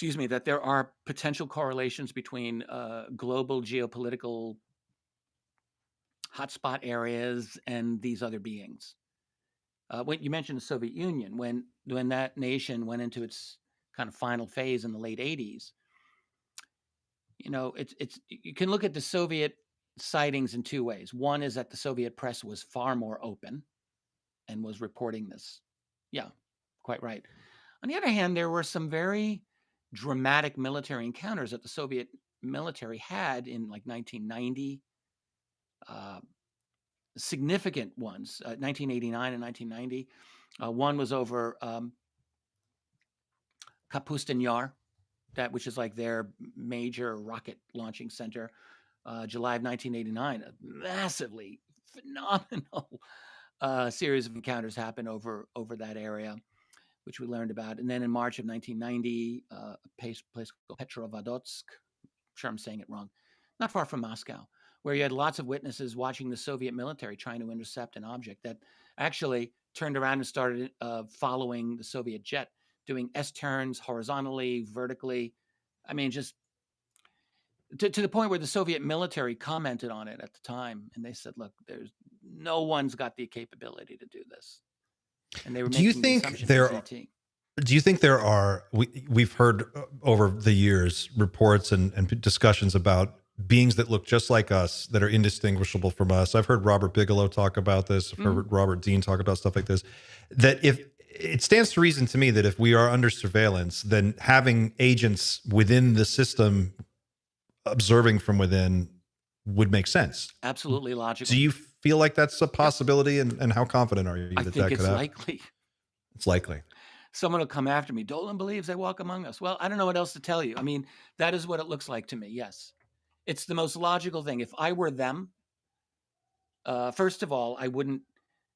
that there are potential correlations between global geopolitical hotspot areas and these other beings. When you mentioned the Soviet Union, when that nation went into its kind of final phase in the late 80s, it's you can look at the Soviet sightings in two ways. One is that the Soviet press was far more open and was reporting this. Yeah, quite right. On the other hand, there were some very dramatic military encounters that the Soviet military had in like 1990. Significant ones, 1989 and 1990. One was over Kapustin Yar, which is like their major rocket launching center. July of 1989, a massively phenomenal series of encounters happened over that area, which we learned about. And then in March of 1990, a place called Petrovodsk, I'm sure I'm saying it wrong, not far from Moscow, where you had lots of witnesses watching the Soviet military trying to intercept an object that actually turned around and started following the Soviet jet, doing S-turns horizontally, vertically. I mean, just to the point where the Soviet military commented on it at the time. And they said, look, no one's got the capability to do this. And they were making the assumption it was ET. Do you think there are, we've heard over the years reports and discussions about beings that look just like us, that are indistinguishable from us? I've heard Robert Bigelow talk about this. I've heard Robert Dean talk about stuff like this. That if it stands to reason to me that if we are under surveillance, then having agents within the system observing from within would make sense. Absolutely logical. Do you feel like that's a possibility? And how confident are you that that could happen? Likely. It's likely. Someone will come after me. Dolan believes they walk among us. Well, I don't know what else to tell you. I mean, that is what it looks like to me. Yes. It's the most logical thing. If I were them, first of all,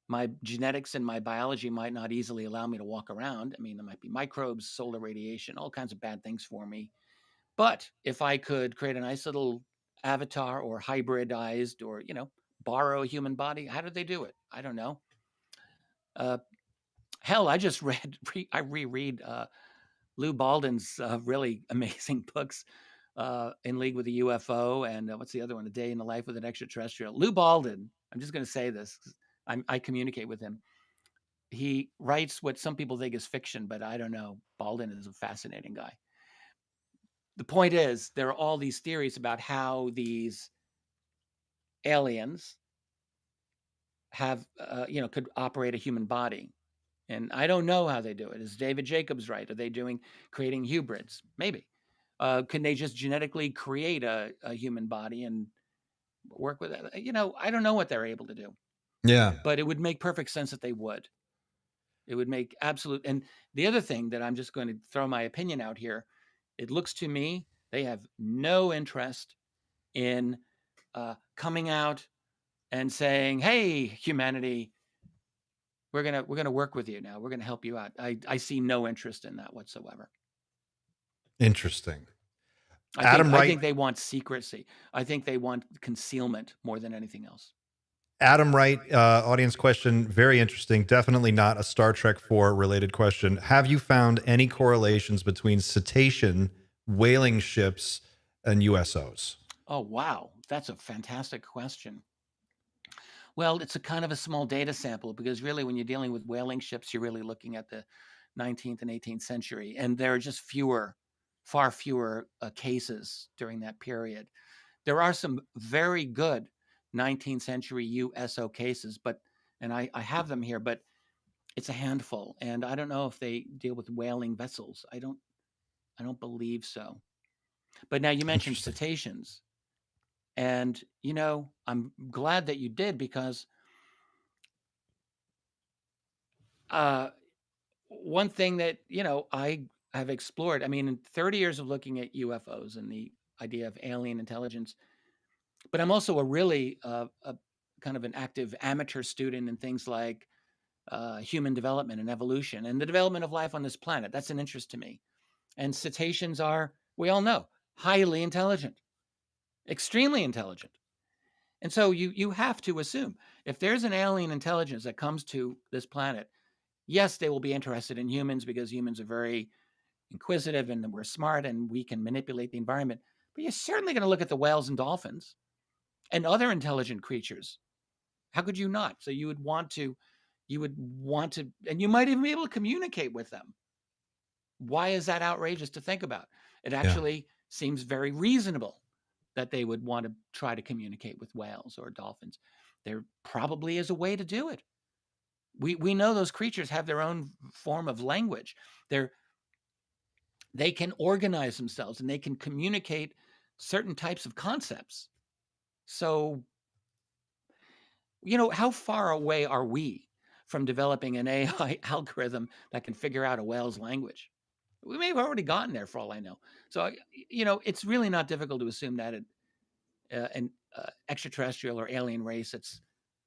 my genetics and my biology might not easily allow me to walk around. I mean, there might be microbes, solar radiation, all kinds of bad things for me. But if I could create a nice little avatar or hybridized or, borrow a human body, how did they do it? I don't know. Hell, I just reread Lou Baldwin's really amazing books, In League with the UFO, and what's the other one? A Day in the Life with an Extraterrestrial. Lou Baldwin, I'm just going to say this, I communicate with him. He writes what some people think is fiction, but I don't know. Baldwin is a fascinating guy. The point is, there are all these theories about how these aliens have, could operate a human body. And I don't know how they do it. Is David Jacobs right? Are they creating hybrids? Maybe. Can they just genetically create a human body and work with it? I don't know what they're able to do. Yeah. But it would make perfect sense that they would. It would make absolute. And the other thing that I'm just going to throw my opinion out here, it looks to me they have no interest in coming out and saying, "Hey, humanity, we're gonna work with you now. We're gonna help you out." I see no interest in that whatsoever. Interesting. I think they want secrecy. I think they want concealment more than anything else. Adam Wright, audience question, very interesting. Definitely not a Star Trek 4 related question. Have you found any correlations between cetacean, whaling ships, and USOs? Oh, wow. That's a fantastic question. Well, it's a kind of a small data sample because really when you're dealing with whaling ships, you're really looking at the 19th and 18th century. And there are just far fewer cases during that period. There are some very good 19th century USO cases, and I have them here, but it's a handful. And I don't know if they deal with whaling vessels. I don't believe so. But now you mentioned cetaceans. And, I'm glad that you did because one thing that, I have explored, I mean, in 30 years of looking at UFOs and the idea of alien intelligence, But I'm also a really a kind of an active amateur student in things like human development and evolution and the development of life on this planet. That's an interest to me. And cetaceans are, we all know, highly intelligent, extremely intelligent. And so you have to assume if there's an alien intelligence that comes to this planet, yes, they will be interested in humans because humans are very inquisitive and we're smart and we can manipulate the environment. But you're certainly going to look at the whales and dolphins and other intelligent creatures. How could you not? So you would want to, and you might even be able to communicate with them. Why is that outrageous to think about? It actually seems very reasonable that they would want to try to communicate with whales or dolphins. There probably is a way to do it. We know those creatures have their own form of language. They can organize themselves and they can communicate certain types of concepts. So, how far away are we from developing an AI algorithm that can figure out a whale's language? We may have already gotten there for all I know. So, it's really not difficult to assume that an extraterrestrial or alien race that's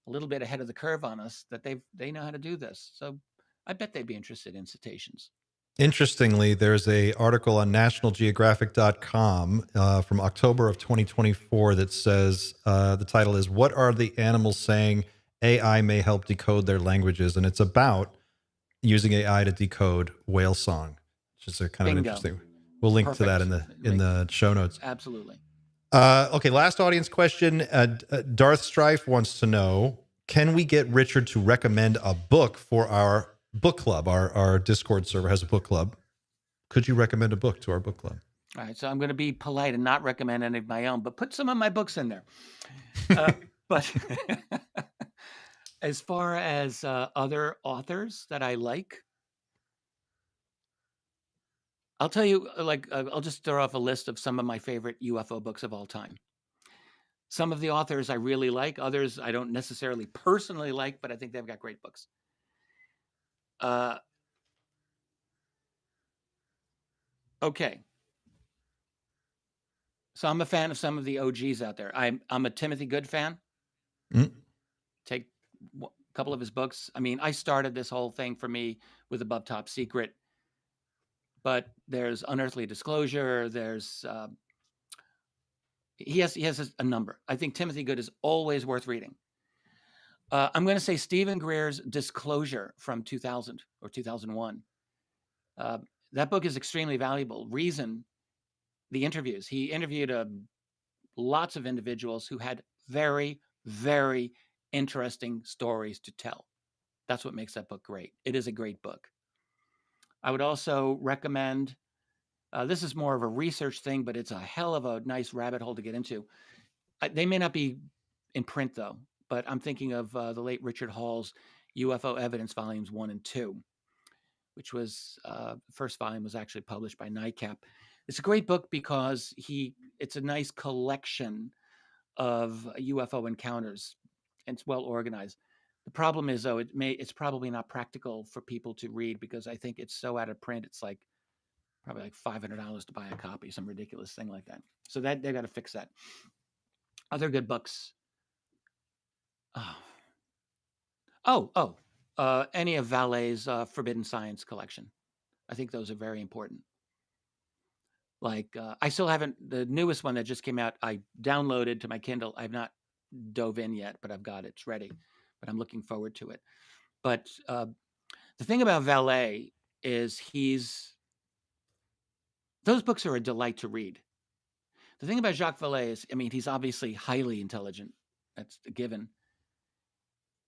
a little bit ahead of the curve on us, that they know how to do this. So I bet they'd be interested in cetaceans. Interestingly, there's a article on nationalgeographic.com from October of 2024 that says the title is "What Are the Animals Saying? AI May Help Decode Their Languages," and it's about using AI to decode whale song, which is a kind of interesting. We'll link to that in the show notes. Absolutely. Okay, last audience question. Darth Strife wants to know: can we get Richard to recommend a book for our book club? Our Discord server has a book club. Could you recommend a book to our book club? All right, so I'm going to be polite and not recommend any of my own, but put some of my books in there. But as far as other authors that I like, I'll tell you, I'll just throw off a list of some of my favorite UFO books of all time. Some of the authors I really like, others I don't necessarily personally like, but I think they've got great books. Okay. So I'm a fan of some of the OGs out there. I'm a Timothy Good fan. Take a couple of his books. I mean, I started this whole thing for me with Above Top Secret, but there's Unearthly Disclosure. There's he has a number. I think Timothy Good is always worth reading. I'm going to say Stephen Greer's Disclosure from 2000 or 2001. That book is extremely valuable. Reason, the interviews. He interviewed lots of individuals who had very, very interesting stories to tell. That's what makes that book great. It is a great book. I would also recommend, this is more of a research thing, but it's a hell of a nice rabbit hole to get into. They may not be in print, though, but I'm thinking of the late Richard Hall's UFO Evidence Volumes 1 and 2, which was, the first volume was actually published by NICAP. It's a great book because it's a nice collection of UFO encounters, and it's well organized. The problem is, though, it's probably not practical for people to read because I think it's so out of print. It's probably like $500 to buy a copy, some ridiculous thing like that. So that they got to fix that. Other good books. Any of Vallee's Forbidden Science collection. I think those are very important. I still haven't, the newest one that just came out, I downloaded to my Kindle. I've not dove in yet, but I've got it. It's ready. But I'm looking forward to it. But the thing about Vallee is those books are a delight to read. The thing about Jacques Vallée is, I mean, he's obviously highly intelligent. That's a given.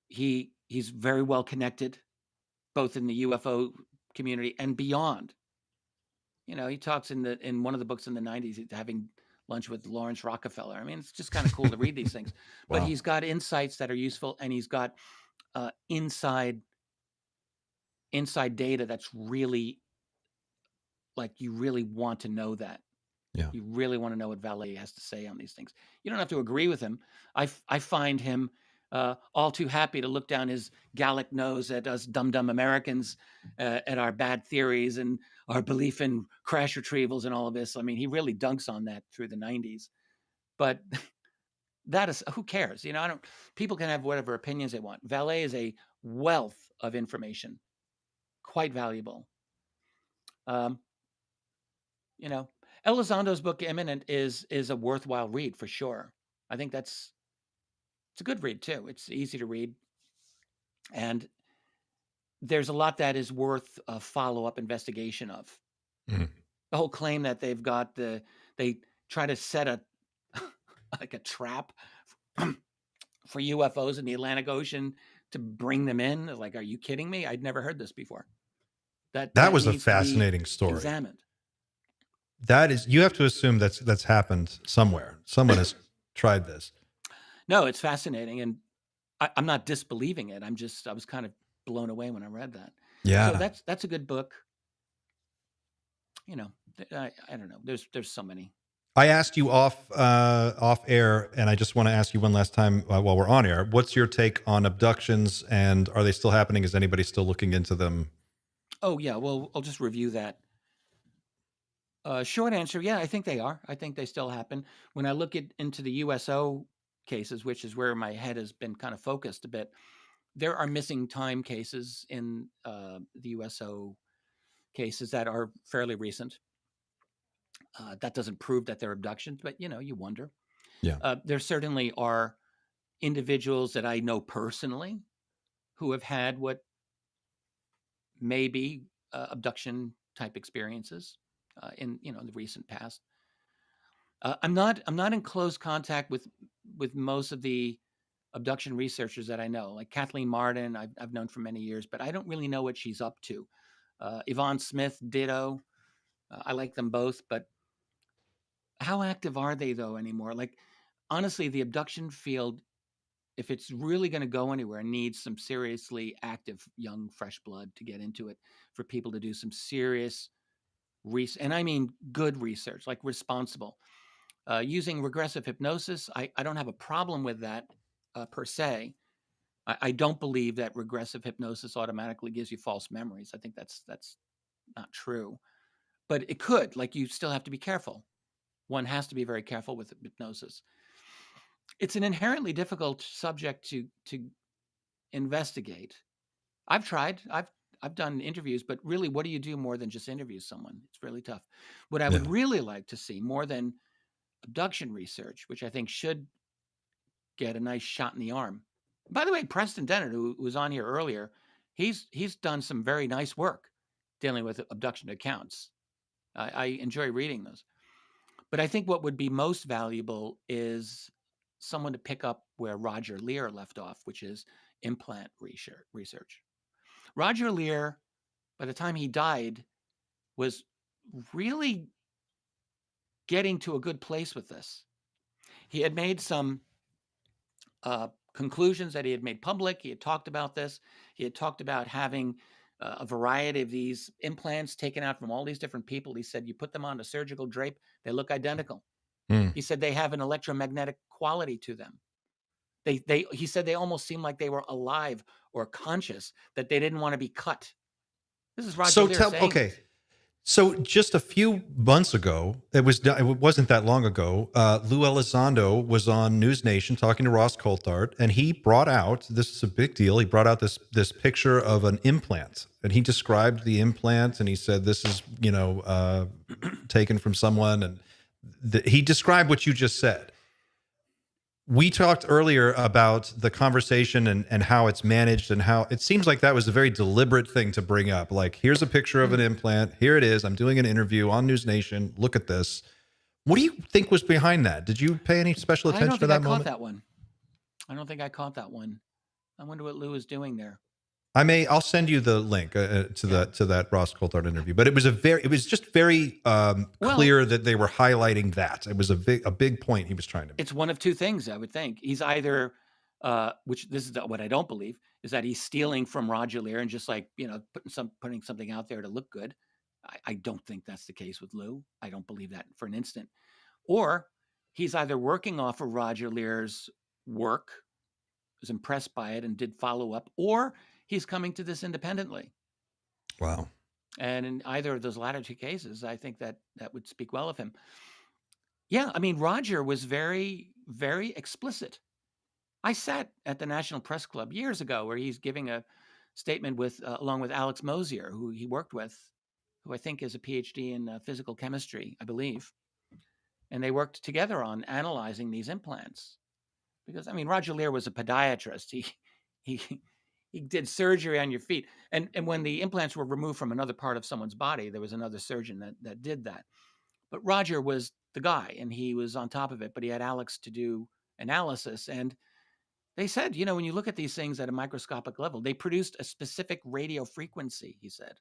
He's very well connected, both in the UFO community and beyond. He talks in one of the books in the 90s, having lunch with Lawrence Rockefeller. I mean, it's just kind of cool to read these things. Wow. But he's got insights that are useful, and he's got inside data that's really, you really want to know that. Yeah. You really want to know what Vallee has to say on these things. You don't have to agree with him. I find him all too happy to look down his Gallic nose at us dumb Americans, at our bad theories and our belief in crash retrievals and all of this. I mean, he really dunks on that through the 90s. But that is, who cares? You know, people can have whatever opinions they want. Vallée is a wealth of information, quite valuable. You know, Elizondo's book Imminent is a worthwhile read for sure. I think it's a good read too. It's easy to read, and there's a lot that is worth a follow-up investigation of. Mm-hmm. The whole claim that they've got they try to set a like a trap for UFOs in the Atlantic Ocean to bring them in. Like, are you kidding me? I'd never heard this before. That was a fascinating story. Examined. That is, you have to assume that's happened somewhere. Someone has tried this. No, it's fascinating, and I'm not disbelieving it. I was kind of blown away when I read that. Yeah. So that's a good book. You know, I don't know. There's so many. I asked you off air, and I just want to ask you one last time while we're on air. What's your take on abductions, and are they still happening? Is anybody still looking into them? Oh yeah, well, I'll just review that. Short answer, yeah, I think they are. I think they still happen. When I look into the USO cases, which is where my head has been kind of focused a bit, there are missing time cases in the USO cases that are fairly recent. That doesn't prove that they're abductions, but you know, you wonder. Yeah. There certainly are individuals that I know personally who have had what may be abduction type experiences in the recent past. I'm not in close contact with most of the abduction researchers that I know, like Kathleen Martin. I've known for many years, but I don't really know what she's up to. Yvonne Smith, ditto. I like them both, but how active are they though anymore? Like, honestly, the abduction field, if it's really going to go anywhere, needs some seriously active, young, fresh blood to get into it, for people to do some serious research, and I mean good research, like responsible. Using regressive hypnosis, I don't have a problem with that per se. I don't believe that regressive hypnosis automatically gives you false memories. I think that's not true, but it could. Like, you still have to be careful. One has to be very careful with hypnosis. It's an inherently difficult subject to investigate. I've tried. I've done interviews, but really, what do you do more than just interview someone? It's really tough. What I would really like to see more than abduction research, which I think should get a nice shot in the arm. By the way, Preston Dennett, who was on here earlier, he's done some very nice work dealing with abduction accounts. I enjoy reading those. But I think what would be most valuable is someone to pick up where Roger Lear left off, which is implant research. Roger Lear, by the time he died, was really getting to a good place with this. He had made some conclusions that he had made public. He had talked about this. He had talked about having a variety of these implants taken out from all these different people. He said, you put them on a surgical drape, they look identical. He said they have an electromagnetic quality to them. He said they almost seem like they were alive or conscious, that they didn't want to be cut. This is Roger Lear saying okay. this. So just a few months ago, it wasn't that long ago, Lou Elizondo was on News Nation talking to Ross Coulthard, and he brought out, this is a big deal, he brought out this picture of an implant, and he described the implant, and he said this is, taken from someone, and he described what you just said. We talked earlier about the conversation and how it's managed, and how it seems like that was a very deliberate thing to bring up. Like, here's a picture of an implant. Here it is. I'm doing an interview on News Nation. Look at this. What do you think was behind that? Did you pay any special attention to that moment? I don't think I caught that one. I wonder what Lou is doing there. I'll send you the link to that Ross Coulthard interview. But it was just very clear that they were highlighting that. It was a big point he was trying to make. It's one of two things, I would think. He's either, which this is what I don't believe, is that he's stealing from Roger Lear and just like, putting something out there to look good. I don't think that's the case with Lou. I don't believe that for an instant. Or he's either working off of Roger Lear's work, was impressed by it and did follow up, or he's coming to this independently. Wow. And in either of those latter two cases, I think that would speak well of him. Yeah, I mean, Roger was very, very explicit. I sat at the National Press Club years ago where he's giving a statement with along with Alex Mosier, who he worked with, who I think is a PhD in physical chemistry, I believe. And they worked together on analyzing these implants. Because, I mean, Roger Leir was a podiatrist. He did surgery on your feet. And when the implants were removed from another part of someone's body, there was another surgeon that did that. But Roger was the guy, and he was on top of it. But he had Alex to do analysis. And they said, when you look at these things at a microscopic level, they produced a specific radio frequency, he said.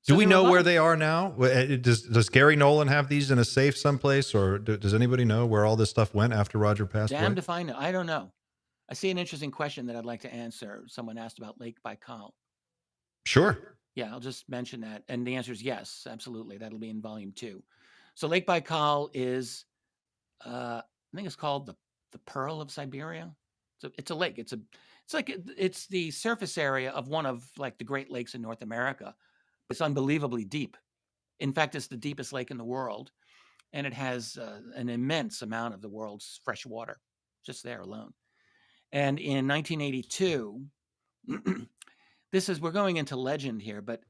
Do we know where they are now? Does Gary Nolan have these in a safe someplace, or does anybody know where all this stuff went after Roger passed away? Damned if I know. I don't know. I see an interesting question that I'd like to answer. Someone asked about Lake Baikal. Sure. Yeah, I'll just mention that. And the answer is yes, absolutely. That'll be in volume 2. So Lake Baikal is, I think it's called the Pearl of Siberia. It's a lake. It's the surface area of one of like the Great Lakes in North America. It's unbelievably deep. In fact, it's the deepest lake in the world, and it has an immense amount of the world's fresh water just there alone. And in 1982, we're going into legend here, but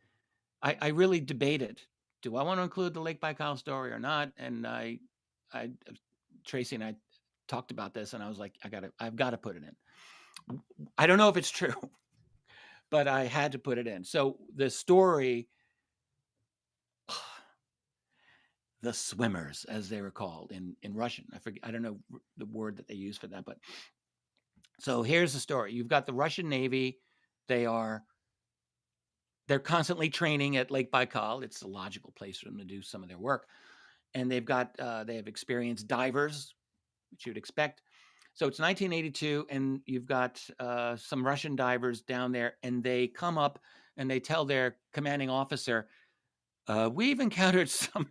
I really debated, do I want to include the Lake Baikal story or not? And Tracy and I talked about this, and I was like, I've got to put it in. I don't know if it's true, but I had to put it in. So the story, the swimmers, as they were called in Russian. I don't know the word that they use for that, but so here's the story. You've got the Russian Navy. They're constantly training at Lake Baikal. It's a logical place for them to do some of their work. And they have experienced divers, which you'd expect. So it's 1982, and you've got some Russian divers down there, and they come up and they tell their commanding officer, we've encountered some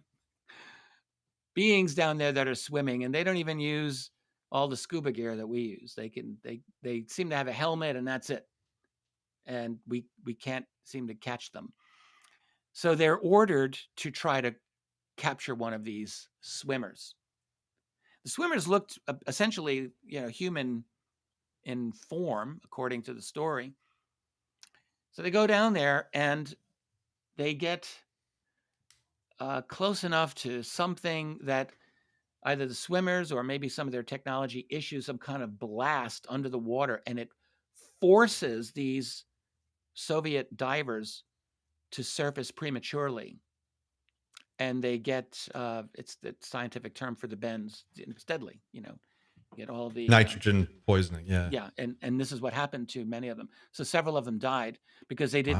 beings down there that are swimming, and they don't even use all the scuba gear that we use. They seem to have a helmet, and that's it. And we can't seem to catch them. So they're ordered to try to capture one of these swimmers. The swimmers looked essentially, human in form, according to the story. So they go down there and they get close enough to something that either the swimmers or maybe some of their technology issues some kind of blast under the water, and it forces these Soviet divers to surface prematurely. And they get, it's the scientific term for the bends. It's deadly, you get all the nitrogen poisoning. Yeah. Yeah. And this is what happened to many of them. So several of them died because they did,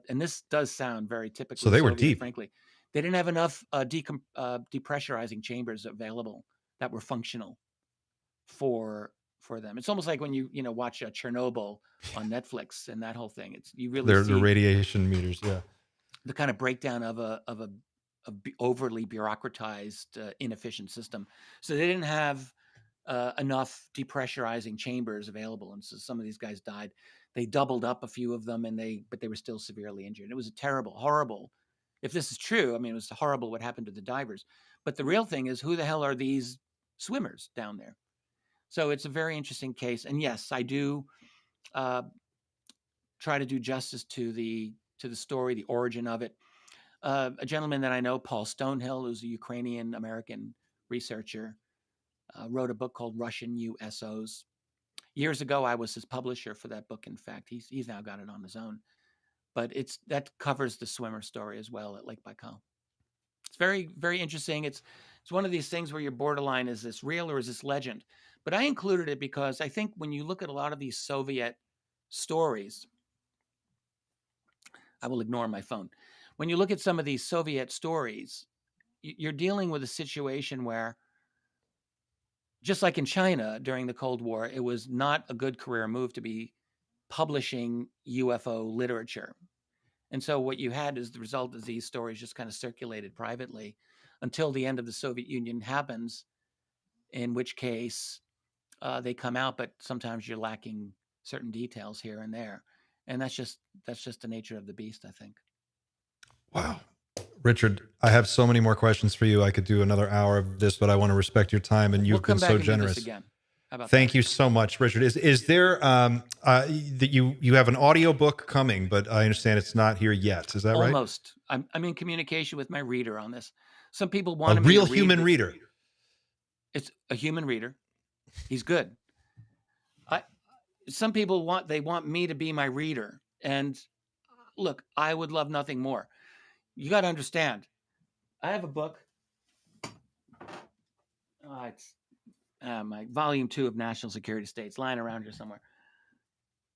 and this does sound very typical. So they were Soviet, deep. Frankly, they didn't have enough depressurizing chambers available that were functional for them. It's almost like when you watch Chernobyl on Netflix and that whole thing. It's you really see the radiation meters. Yeah. The kind of breakdown of a overly bureaucratized, inefficient system. So they didn't have enough depressurizing chambers available, and so some of these guys died. They doubled up a few of them, but they were still severely injured. It was a terrible, horrible. If this is true, I mean, it was horrible what happened to the divers. But the real thing is, who the hell are these swimmers down there? So it's a very interesting case. And yes, I do try to do justice to the story, the origin of it. A gentleman that I know, Paul Stonehill, who's a Ukrainian-American researcher, wrote a book called Russian USOs. Years ago, I was his publisher for that book. In fact, he's now got it on his own. But that covers the swimmer story as well at Lake Baikal. It's very, very interesting. It's one of these things where you're borderline, is this real or is this legend? But I included it because I think when you look at a lot of these Soviet stories, I will ignore my phone. When you look at some of these Soviet stories, you're dealing with a situation where, just like in China during the Cold War, it was not a good career move to be publishing UFO literature. And so what you had as the result is these stories just kind of circulated privately until the end of the Soviet Union happens, in which case they come out, but sometimes you're lacking certain details here and there. And that's just the nature of the beast, I think. Wow. Richard, I have so many more questions for you. I could do another hour of this, but I want to respect your time, and you've been so generous. Again. How about Thank you so much, Richard. Is there that you have an audio book coming, but I understand it's not here yet. Is that right? Almost. I'm in communication with my reader on this. Some people want a real human reader. It's a human reader. He's good. Some people want me to be my reader, and look, I would love nothing more. You got to understand. I have a book. It's my volume 2 of National Security States lying around here somewhere.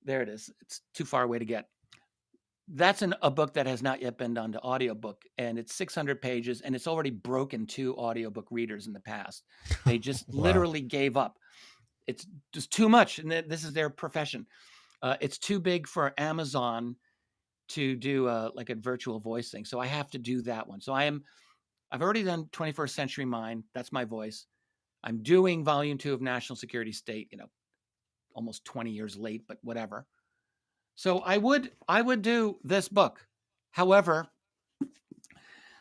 There it is. It's too far away to get. That's a book that has not yet been done to audiobook, and it's 600 pages, and it's already broken 2 audiobook readers in the past. They just literally gave up. It's just too much, and this is their profession. It's too big for Amazon to do like a virtual voice thing, so I have to do that one. So I've already done 21st Century Mind. That's my voice. I'm doing volume 2 of National Security State, almost 20 years late, but whatever. So I would do this book. However,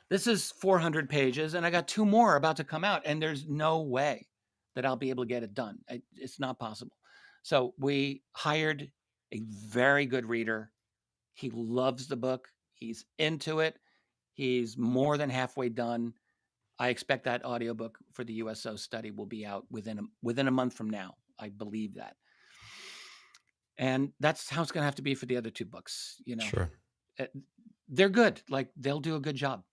this is 400 pages, and I got 2 more about to come out, and there's no way that I'll be able to get it done. It's not possible. So we hired a very good reader. He loves the book. He's into it. He's more than halfway done. I expect that audiobook for the USO study will be out within a month from now. I believe that. And that's how it's going to have to be for the other 2 books. Sure. They're good. Like, they'll do a good job.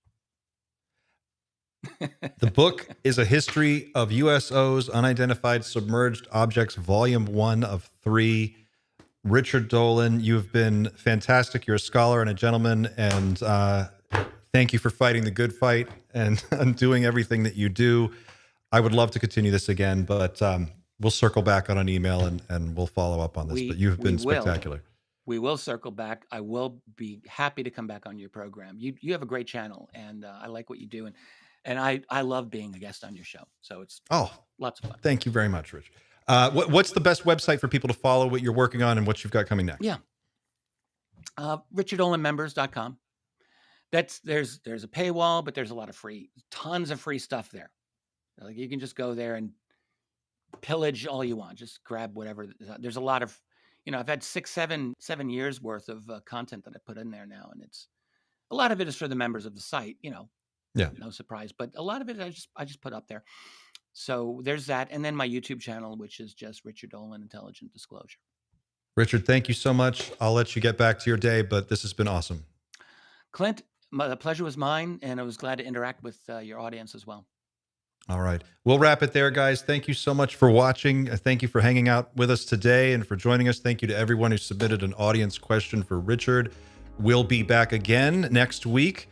The book is A History of USOs, Unidentified Submerged Objects, Volume 1 of 3. Richard Dolan, you've been fantastic. You're a scholar and a gentleman, and thank you for fighting the good fight and doing everything that you do. I would love to continue this again, but we'll circle back on an email and we'll follow up on this. But you've been spectacular. We will circle back. I will be happy to come back on your program. You have a great channel, and I like what you do. And I love being a guest on your show. So it's lots of fun. Thank you very much, Rich. What's the best website for people to follow what you're working on and what you've got coming next? Yeah. RichardDolanMembers.com. There's a paywall, but there's a lot of tons of free stuff there. Like, you can just go there and pillage all you want. Just grab whatever. There's a lot of, I've had 7 years worth of content that I put in there now. And a lot of it is for the members of the site, Yeah. No surprise, but a lot of it I just put up there. So there's that. And then my YouTube channel, which is just Richard Dolan Intelligent Disclosure. Richard, thank you so much. I'll let you get back to your day, but this has been awesome. Clint, the pleasure was mine, and I was glad to interact with your audience as well. All right. We'll wrap it there, guys. Thank you so much for watching. Thank you for hanging out with us today and for joining us. Thank you to everyone who submitted an audience question for Richard. We'll be back again next week.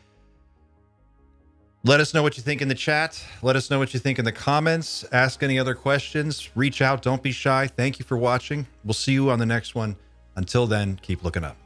Let us know what you think in the chat. Let us know what you think in the comments. Ask any other questions. Reach out. Don't be shy. Thank you for watching. We'll see you on the next one. Until then, keep looking up.